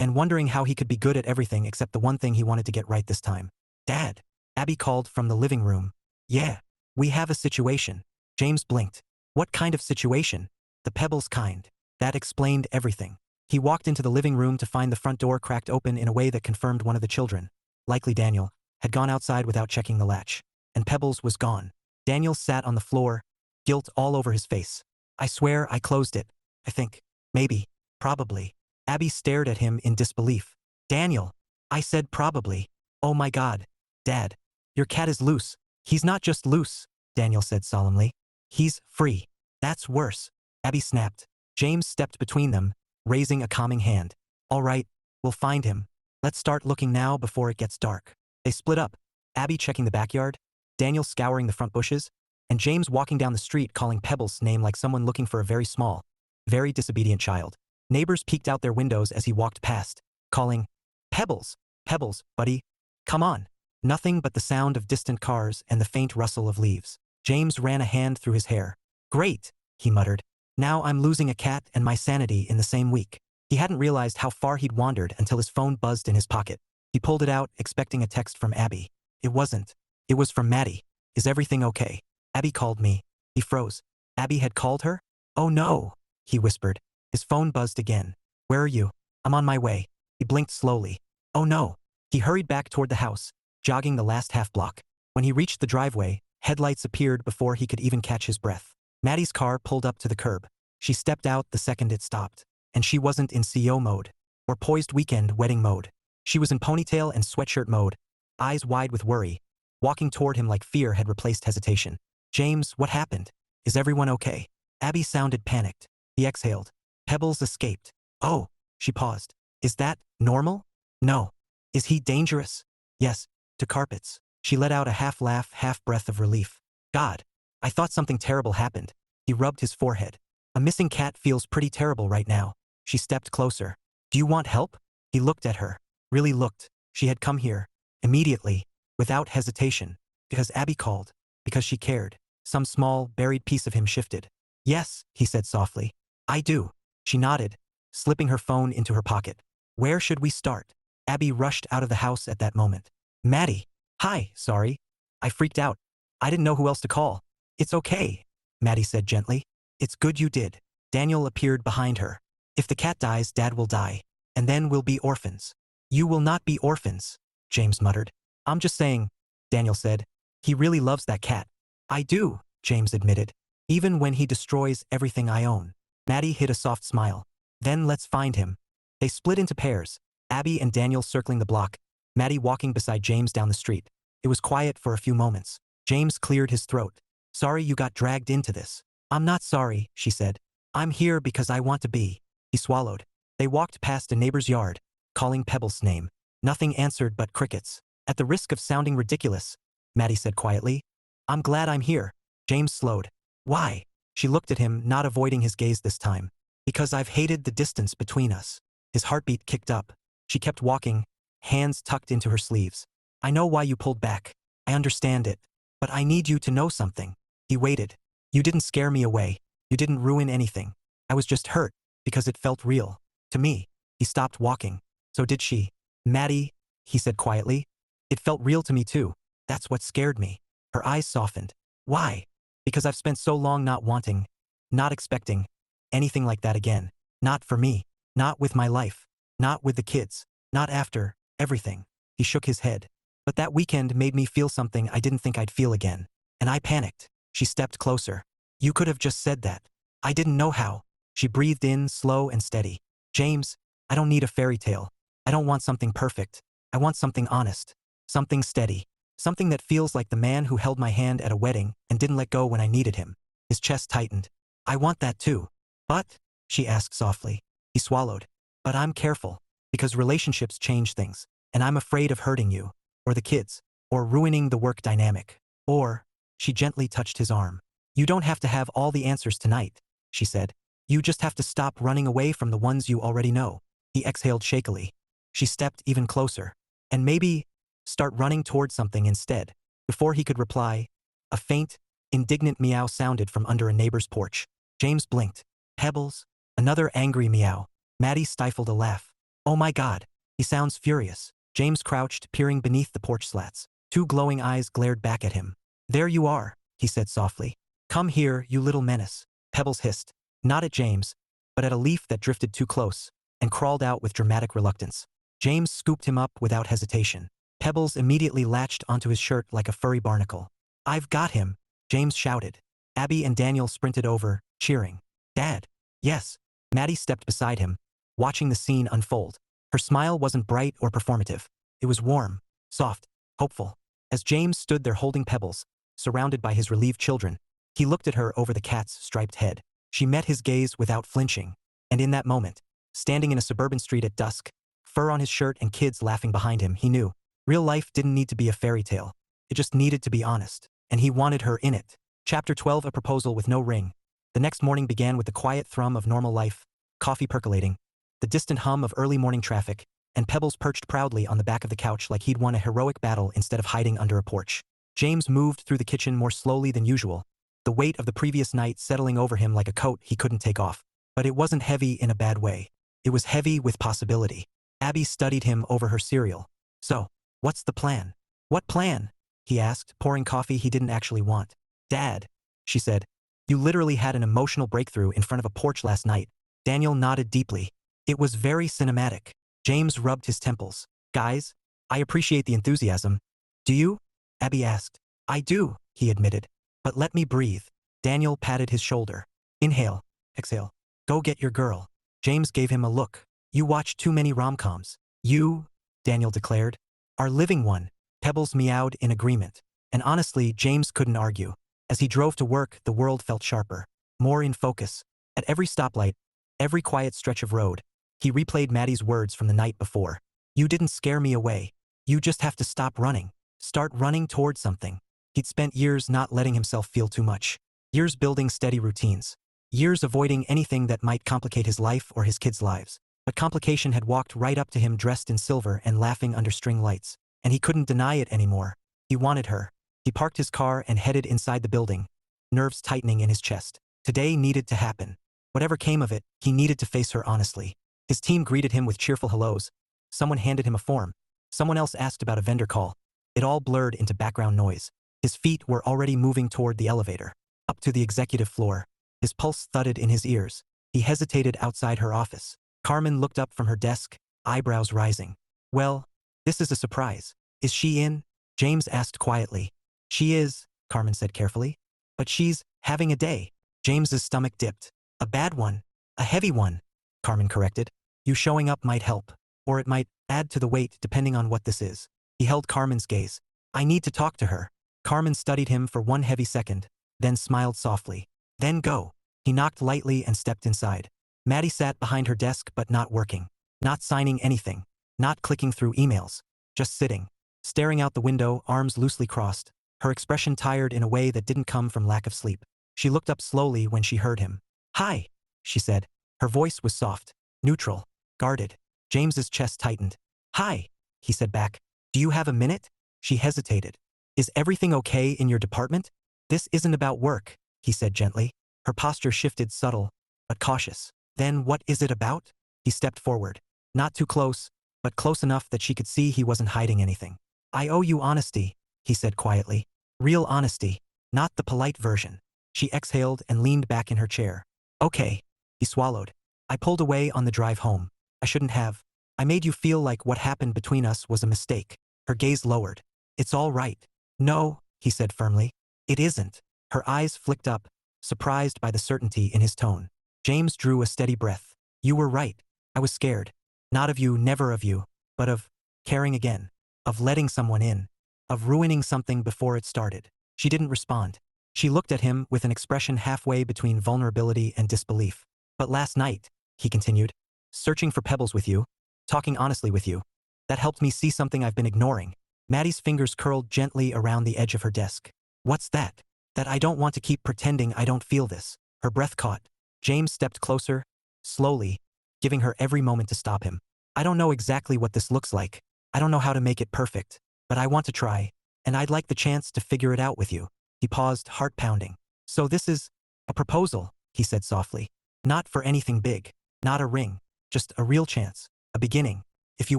And wondering how he could be good at everything except the one thing he wanted to get right this time. Dad, Abby called from the living room. Yeah, we have a situation. James blinked. What kind of situation? The Pebbles kind. That explained everything. He walked into the living room to find the front door cracked open in a way that confirmed one of the children, likely Daniel, had gone outside without checking the latch. And Pebbles was gone. Daniel sat on the floor, guilt all over his face. I swear I closed it. I think. Maybe. Probably. Abby stared at him in disbelief. Daniel. I said probably. Oh my God. Dad. Your cat is loose. He's not just loose, Daniel said solemnly. He's free. That's worse. Abby snapped. James stepped between them, raising a calming hand. All right, we'll find him. Let's start looking now before it gets dark. They split up. Abby checking the backyard, Daniel scouring the front bushes, and James walking down the street calling Pebbles' name like someone looking for a very small, very disobedient child. Neighbors peeked out their windows as he walked past, calling, Pebbles, Pebbles, buddy, come on. Nothing but the sound of distant cars and the faint rustle of leaves. James ran a hand through his hair. Great, he muttered. Now I'm losing a cat and my sanity in the same week. He hadn't realized how far he'd wandered until his phone buzzed in his pocket. He pulled it out, expecting a text from Abby. It wasn't. It was from Maddy. Is everything okay? Abby called me. He froze. Abby had called her? Oh no, he whispered. His phone buzzed again. Where are you? I'm on my way. He blinked slowly. Oh no. He hurried back toward the house, jogging the last half block. When he reached the driveway, headlights appeared before he could even catch his breath. Maddy's car pulled up to the curb. She stepped out the second it stopped. And she wasn't in CO mode, or poised weekend wedding mode. She was in ponytail and sweatshirt mode, eyes wide with worry, walking toward him like fear had replaced hesitation. James, what happened? Is everyone okay? Abby sounded panicked. He exhaled. Pebbles escaped. Oh, she paused. Is that normal? No. Is he dangerous? Yes, to carpets. She let out a half laugh, half breath of relief. God, I thought something terrible happened. He rubbed his forehead. A missing cat feels pretty terrible right now. She stepped closer. Do you want help? He looked at her. Really looked. She had come here. Immediately. Without hesitation. Because Abby called. Because she cared. Some small, buried piece of him shifted. Yes, he said softly. I do. She nodded, slipping her phone into her pocket. Where should we start? Abby rushed out of the house at that moment. Maddy. Hi, sorry. I freaked out. I didn't know who else to call. It's okay, Maddy said gently. It's good you did. Daniel appeared behind her. If the cat dies, Dad will die. And then we'll be orphans. You will not be orphans, James muttered. I'm just saying, Daniel said. He really loves that cat. I do, James admitted. Even when he destroys everything I own. Maddy hid a soft smile. Then let's find him. They split into pairs, Abby and Daniel circling the block, Maddy walking beside James down the street. It was quiet for a few moments. James cleared his throat. Sorry you got dragged into this. I'm not sorry, she said. I'm here because I want to be. He swallowed. They walked past a neighbor's yard, calling Pebbles' name. Nothing answered but crickets. At the risk of sounding ridiculous, Maddy said quietly, I'm glad I'm here. James slowed. Why? She looked at him, not avoiding his gaze this time. Because I've hated the distance between us. His heartbeat kicked up. She kept walking, hands tucked into her sleeves. I know why you pulled back. I understand it. But I need you to know something. He waited. You didn't scare me away. You didn't ruin anything. I was just hurt. Because it felt real. To me. He stopped walking. So did she. Maddy, he said quietly. It felt real to me too. That's what scared me. Her eyes softened. Why? Because I've spent so long not wanting, not expecting, anything like that again. Not for me. Not with my life. Not with the kids. Not after everything. He shook his head. But that weekend made me feel something I didn't think I'd feel again. And I panicked. She stepped closer. You could have just said that. I didn't know how. She breathed in, slow and steady. James, I don't need a fairy tale. I don't want something perfect. I want something honest. Something steady. Something that feels like the man who held my hand at a wedding and didn't let go when I needed him. His chest tightened. I want that too. But, she asked softly. He swallowed. But I'm careful. Because relationships change things. And I'm afraid of hurting you. Or the kids. Or ruining the work dynamic. Or, she gently touched his arm. You don't have to have all the answers tonight, she said. You just have to stop running away from the ones you already know. He exhaled shakily. She stepped even closer. And maybe, start running toward something instead. Before he could reply, a faint, indignant meow sounded from under a neighbor's porch. James blinked. Pebbles? Another angry meow. Maddy stifled a laugh. Oh my God. He sounds furious. James crouched, peering beneath the porch slats. Two glowing eyes glared back at him. There you are, he said softly. Come here, you little menace. Pebbles hissed. Not at James, but at a leaf that drifted too close, and crawled out with dramatic reluctance. James scooped him up without hesitation. Pebbles immediately latched onto his shirt like a furry barnacle. I've got him, James shouted. Abby and Daniel sprinted over, cheering. Dad. Yes. Maddy stepped beside him, watching the scene unfold. Her smile wasn't bright or performative. It was warm, soft, hopeful. As James stood there holding Pebbles, surrounded by his relieved children, he looked at her over the cat's striped head. She met his gaze without flinching, and in that moment, standing in a suburban street at dusk, fur on his shirt and kids laughing behind him, he knew. Real life didn't need to be a fairy tale. It just needed to be honest, and he wanted her in it. Chapter 12, A Proposal with No Ring. The next morning began with the quiet thrum of normal life, coffee percolating, the distant hum of early morning traffic, and Pebbles perched proudly on the back of the couch like he'd won a heroic battle instead of hiding under a porch. James moved through the kitchen more slowly than usual, the weight of the previous night settling over him like a coat he couldn't take off. But it wasn't heavy in a bad way. It was heavy with possibility. Abby studied him over her cereal. So, what's the plan? What plan? He asked, pouring coffee he didn't actually want. Dad, she said, you literally had an emotional breakthrough in front of a porch last night. Daniel nodded deeply. It was very cinematic. James rubbed his temples. Guys, I appreciate the enthusiasm. Do you? Abby asked. I do, he admitted. But let me breathe. Daniel patted his shoulder. Inhale, exhale. Go get your girl. James gave him a look. You watch too many rom-coms. You, Daniel declared, are living one. Pebbles meowed in agreement. And honestly, James couldn't argue. As he drove to work, the world felt sharper, more in focus. At every stoplight, every quiet stretch of road, he replayed Maddy's words from the night before. You didn't scare me away. You just have to stop running. Start running toward something. He'd spent years not letting himself feel too much. Years building steady routines. Years avoiding anything that might complicate his life or his kids' lives. But complication had walked right up to him dressed in silver and laughing under string lights. And he couldn't deny it anymore. He wanted her. He parked his car and headed inside the building, nerves tightening in his chest. Today needed to happen. Whatever came of it, he needed to face her honestly. His team greeted him with cheerful hellos. Someone handed him a form. Someone else asked about a vendor call. It all blurred into background noise. His feet were already moving toward the elevator, up to the executive floor. His pulse thudded in his ears. He hesitated outside her office. Carmen looked up from her desk, eyebrows rising. Well, this is a surprise. Is she in? James asked quietly. She is, Carmen said carefully. But she's having a day. James's stomach dipped. A bad one. A heavy one, Carmen corrected. You showing up might help. Or it might add to the weight depending on what this is. He held Carmen's gaze. I need to talk to her. Carmen studied him for one heavy second, then smiled softly. Then go. He knocked lightly and stepped inside. Maddy sat behind her desk but not working. Not signing anything. Not clicking through emails. Just sitting. Staring out the window, arms loosely crossed. Her expression tired in a way that didn't come from lack of sleep. She looked up slowly when she heard him. Hi, she said. Her voice was soft, neutral, guarded. James's chest tightened. Hi, he said back. Do you have a minute? She hesitated. Is everything okay in your department? This isn't about work, he said gently. Her posture shifted, subtle, but cautious. Then what is it about? He stepped forward. Not too close, but close enough that she could see he wasn't hiding anything. I owe you honesty, he said quietly. Real honesty, not the polite version. She exhaled and leaned back in her chair. Okay, he swallowed. I pulled away on the drive home. I shouldn't have. I made you feel like what happened between us was a mistake. Her gaze lowered. It's all right. No, he said firmly. It isn't. Her eyes flicked up, surprised by the certainty in his tone. James drew a steady breath. You were right. I was scared. Not of you, never of you, but of caring again. Of letting someone in. Of ruining something before it started. She didn't respond. She looked at him with an expression halfway between vulnerability and disbelief. But last night, he continued, searching for pebbles with you, talking honestly with you, that helped me see something I've been ignoring. Maddy's fingers curled gently around the edge of her desk. What's that? That I don't want to keep pretending I don't feel this. Her breath caught. James stepped closer, slowly, giving her every moment to stop him. I don't know exactly what this looks like. I don't know how to make it perfect, but I want to try, and I'd like the chance to figure it out with you. He paused, heart pounding. So this is a proposal, he said softly. Not for anything big, not a ring, just a real chance, a beginning, if you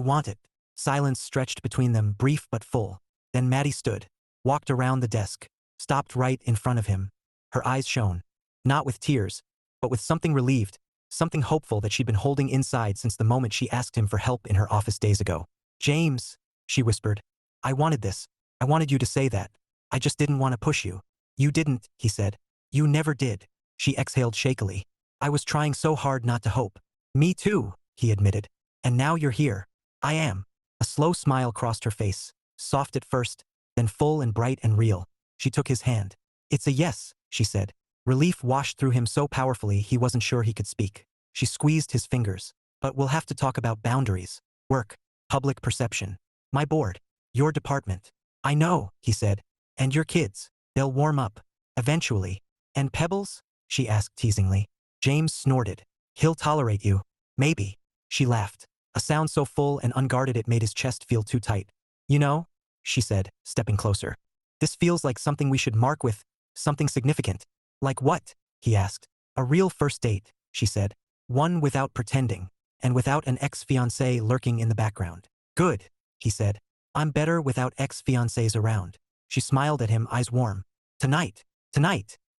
want it. Silence stretched between them, brief but full. Then Maddy stood, walked around the desk, stopped right in front of him. Her eyes shone, not with tears, but with something relieved, something hopeful that she'd been holding inside since the moment she asked him for help in her office days ago. James, she whispered, I wanted this. I wanted you to say that. I just didn't want to push you. You didn't, he said. You never did. She exhaled shakily. I was trying so hard not to hope. Me too, he admitted. And now you're here. I am. A slow smile crossed her face, soft at first, then full and bright and real. She took his hand. It's a yes, she said. Relief washed through him so powerfully he wasn't sure he could speak. She squeezed his fingers. But we'll have to talk about boundaries. Work. Public perception. My board. Your department. I know, he said. And your kids. They'll warm up. Eventually. And Pebbles? She asked teasingly. James snorted. He'll tolerate you. Maybe. She laughed. A sound so full and unguarded it made his chest feel too tight. You know, she said, stepping closer. This feels like something we should mark with something significant. Like what? He asked. A real first date, she said. One without pretending, and without an ex-fiancé lurking in the background. Good, he said. I'm better without ex-fiancés around. She smiled at him, eyes warm. Tonight,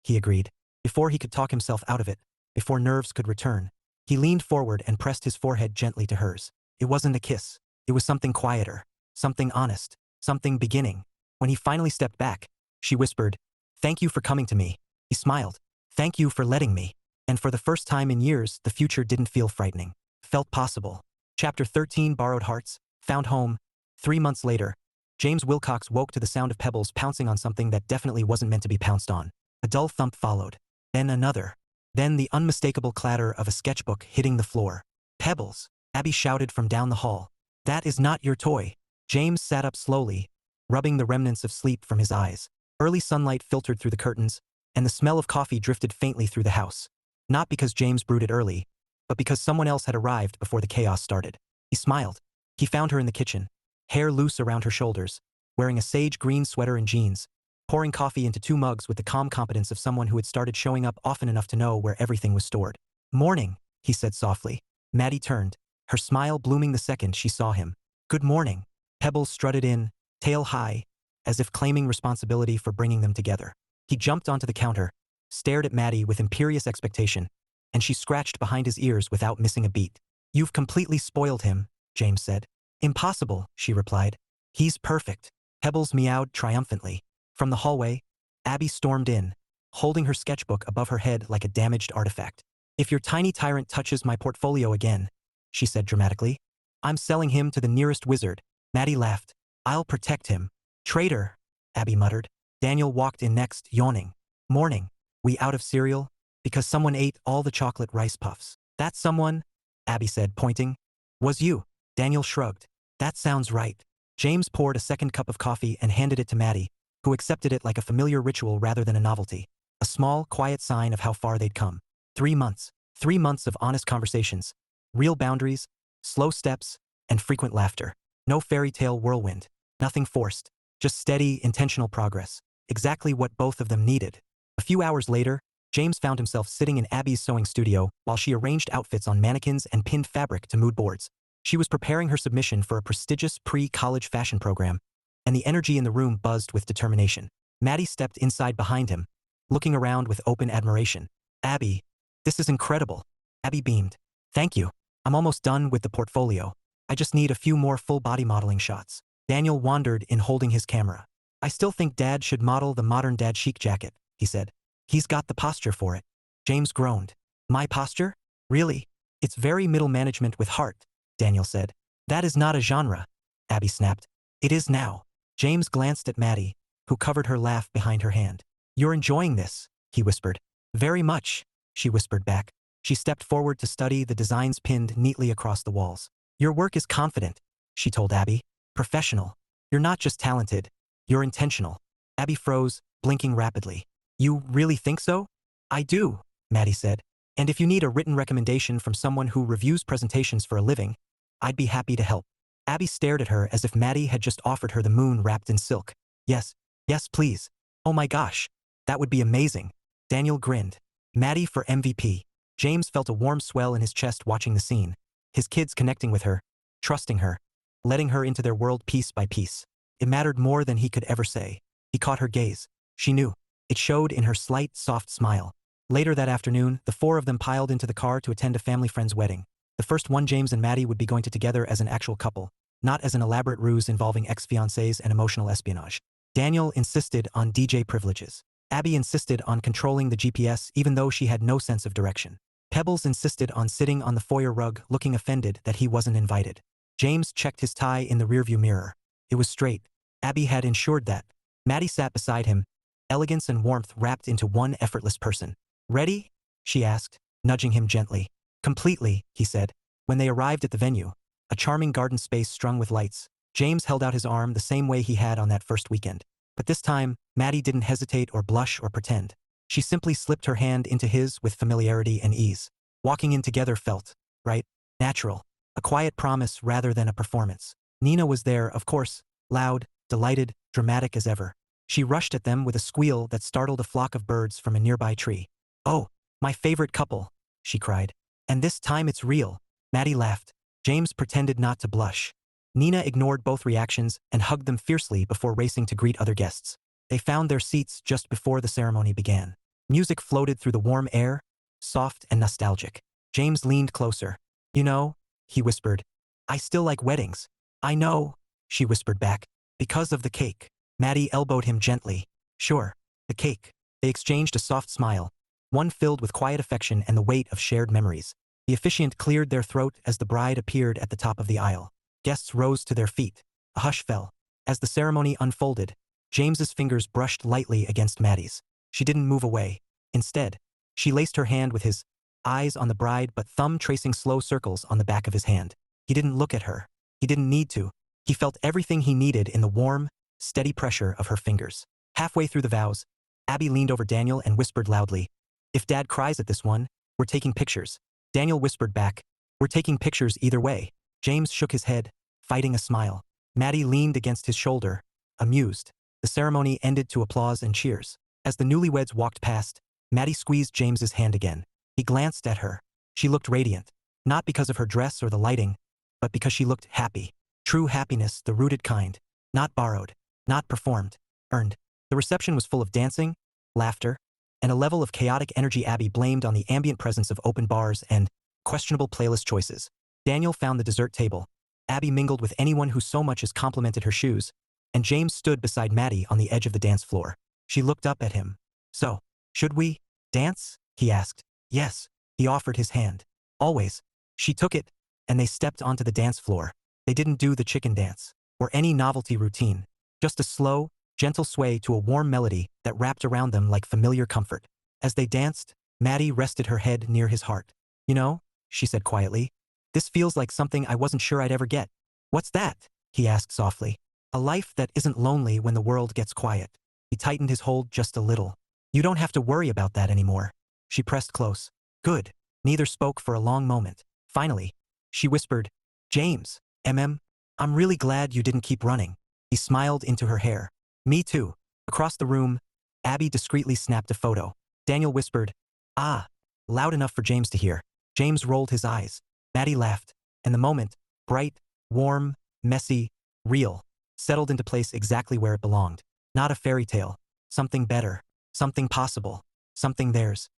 he agreed. Before he could talk himself out of it, before nerves could return, he leaned forward and pressed his forehead gently to hers. It wasn't a kiss. It was something quieter, something honest, something beginning. When he finally stepped back, she whispered, "Thank you for coming to me." He smiled. "Thank you for letting me." And for the first time in years, the future didn't feel frightening. Felt possible. Chapter 13, Borrowed Hearts, Found Home. 3 months later, James Wilcox woke to the sound of pebbles pouncing on something that definitely wasn't meant to be pounced on. A dull thump followed. Then another. Then the unmistakable clatter of a sketchbook hitting the floor. "Pebbles," Abby shouted from down the hall. "That is not your toy." James sat up slowly, rubbing the remnants of sleep from his eyes. Early sunlight filtered through the curtains, and the smell of coffee drifted faintly through the house. Not because James brewed it early, but because someone else had arrived before the chaos started. He smiled. He found her in the kitchen, hair loose around her shoulders, wearing a sage green sweater and jeans, pouring coffee into 2 mugs with the calm competence of someone who had started showing up often enough to know where everything was stored. "Morning," he said softly. Maddy turned, her smile blooming the second she saw him. "Good morning." Pebbles strutted in, tail high, as if claiming responsibility for bringing them together. He jumped onto the counter, stared at Maddy with imperious expectation, and she scratched behind his ears without missing a beat. "You've completely spoiled him," James said. "Impossible," she replied. "He's perfect." Pebbles meowed triumphantly. From the hallway, Abby stormed in, holding her sketchbook above her head like a damaged artifact. "If your tiny tyrant touches my portfolio again," she said dramatically, "I'm selling him to the nearest wizard." Maddy laughed. "I'll protect him." "Traitor," Abby muttered. Daniel walked in next, yawning. "Morning. We out of cereal?" "Because someone ate all the chocolate rice puffs." "That someone," Abby said, pointing, "was you." Daniel shrugged. "That sounds right." James poured a second cup of coffee and handed it to Maddy, who accepted it like a familiar ritual rather than a novelty. A small, quiet sign of how far they'd come. 3 months. 3 months of honest conversations. Real boundaries, slow steps, and frequent laughter. No fairy tale whirlwind. Nothing forced. Just steady, intentional progress. Exactly what both of them needed. A few hours later, James found himself sitting in Abby's sewing studio while she arranged outfits on mannequins and pinned fabric to mood boards. She was preparing her submission for a prestigious pre-college fashion program, and the energy in the room buzzed with determination. Maddy stepped inside behind him, looking around with open admiration. "Abby, this is incredible." Abby beamed. "Thank you. I'm almost done with the portfolio. I just need a few more full-body modeling shots." Daniel wandered in holding his camera. "I still think Dad should model the modern dad chic jacket," he said. "He's got the posture for it." James groaned. "My posture? Really? It's very middle management with heart," Daniel said. "That is not a genre," Abby snapped. "It is now." James glanced at Maddy, who covered her laugh behind her hand. "You're enjoying this," he whispered. "Very much," she whispered back. She stepped forward to study the designs pinned neatly across the walls. "Your work is confident," she told Abby. "Professional. You're not just talented, you're intentional." Abby froze, blinking rapidly. "You really think so?" "I do," Maddy said. "And if you need a written recommendation from someone who reviews presentations for a living, I'd be happy to help." Abby stared at her as if Maddy had just offered her the moon wrapped in silk. Yes, please. "Oh my gosh. That would be amazing." Daniel grinned. "Maddy for MVP." James felt a warm swell in his chest watching the scene. His kids connecting with her, trusting her, letting her into their world piece by piece. It mattered more than he could ever say. He caught her gaze. She knew. It showed in her slight, soft smile. Later that afternoon, the 4 of them piled into the car to attend a family friend's wedding. The first one James and Maddy would be going to together as an actual couple, not as an elaborate ruse involving ex-fiancés and emotional espionage. Daniel insisted on DJ privileges. Abby insisted on controlling the GPS even though she had no sense of direction. Pebbles insisted on sitting on the foyer rug looking offended that he wasn't invited. James checked his tie in the rearview mirror. It was straight. Abby had ensured that. Maddy sat beside him, elegance and warmth wrapped into one effortless person. "Ready?" she asked, nudging him gently. "Completely," he said. When they arrived at the venue, a charming garden space strung with lights, James held out his arm the same way he had on that first weekend. But this time, Maddy didn't hesitate or blush or pretend. She simply slipped her hand into his with familiarity and ease. Walking in together felt, right, natural. A quiet promise rather than a performance. Nina was there, of course, loud, delighted, dramatic as ever. She rushed at them with a squeal that startled a flock of birds from a nearby tree. "Oh, my favorite couple," she cried. "And this time it's real." Maddy laughed. James pretended not to blush. Nina ignored both reactions and hugged them fiercely before racing to greet other guests. They found their seats just before the ceremony began. Music floated through the warm air, soft and nostalgic. James leaned closer. "You know," he whispered, "I still like weddings." "I know," she whispered back, "because of the cake." Maddy elbowed him gently. "Sure, the cake." They exchanged a soft smile, one filled with quiet affection and the weight of shared memories. The officiant cleared their throat as the bride appeared at the top of the aisle. Guests rose to their feet. A hush fell. As the ceremony unfolded, James's fingers brushed lightly against Maddy's. She didn't move away. Instead, she laced her hand with his, eyes on the bride but thumb tracing slow circles on the back of his hand. He didn't look at her. He didn't need to. He felt everything he needed in the warm, steady pressure of her fingers. Halfway through the vows, Abby leaned over Daniel and whispered loudly, "If Dad cries at this one, we're taking pictures." Daniel whispered back, "We're taking pictures either way." James shook his head, fighting a smile. Maddy leaned against his shoulder, amused. The ceremony ended to applause and cheers. As the newlyweds walked past, Maddy squeezed James's hand again. He glanced at her. She looked radiant, not because of her dress or the lighting, but because she looked happy. True happiness, the rooted kind. Not borrowed, not performed, earned. The reception was full of dancing, laughter, and a level of chaotic energy Abby blamed on the ambient presence of open bars and questionable playlist choices. Daniel found the dessert table. Abby mingled with anyone who so much as complimented her shoes, and James stood beside Maddy on the edge of the dance floor. She looked up at him. "So, should we dance?" he asked. "Yes." He offered his hand. "Always." She took it, and they stepped onto the dance floor. They didn't do the chicken dance, or any novelty routine. Just a slow, gentle sway to a warm melody that wrapped around them like familiar comfort. As they danced, Maddy rested her head near his heart. "You know," she said quietly, "this feels like something I wasn't sure I'd ever get." "What's that?" he asked softly. "A life that isn't lonely when the world gets quiet." He tightened his hold just a little. "You don't have to worry about that anymore." She pressed close. "Good." Neither spoke for a long moment. Finally, she whispered, "James, I'm really glad you didn't keep running." He smiled into her hair. "Me too." Across the room, Abby discreetly snapped a photo. Daniel whispered, "Ah," loud enough for James to hear. James rolled his eyes. Maddy laughed, and the moment, bright, warm, messy, real, settled into place exactly where it belonged. Not a fairy tale. Something better. Something possible. Something theirs.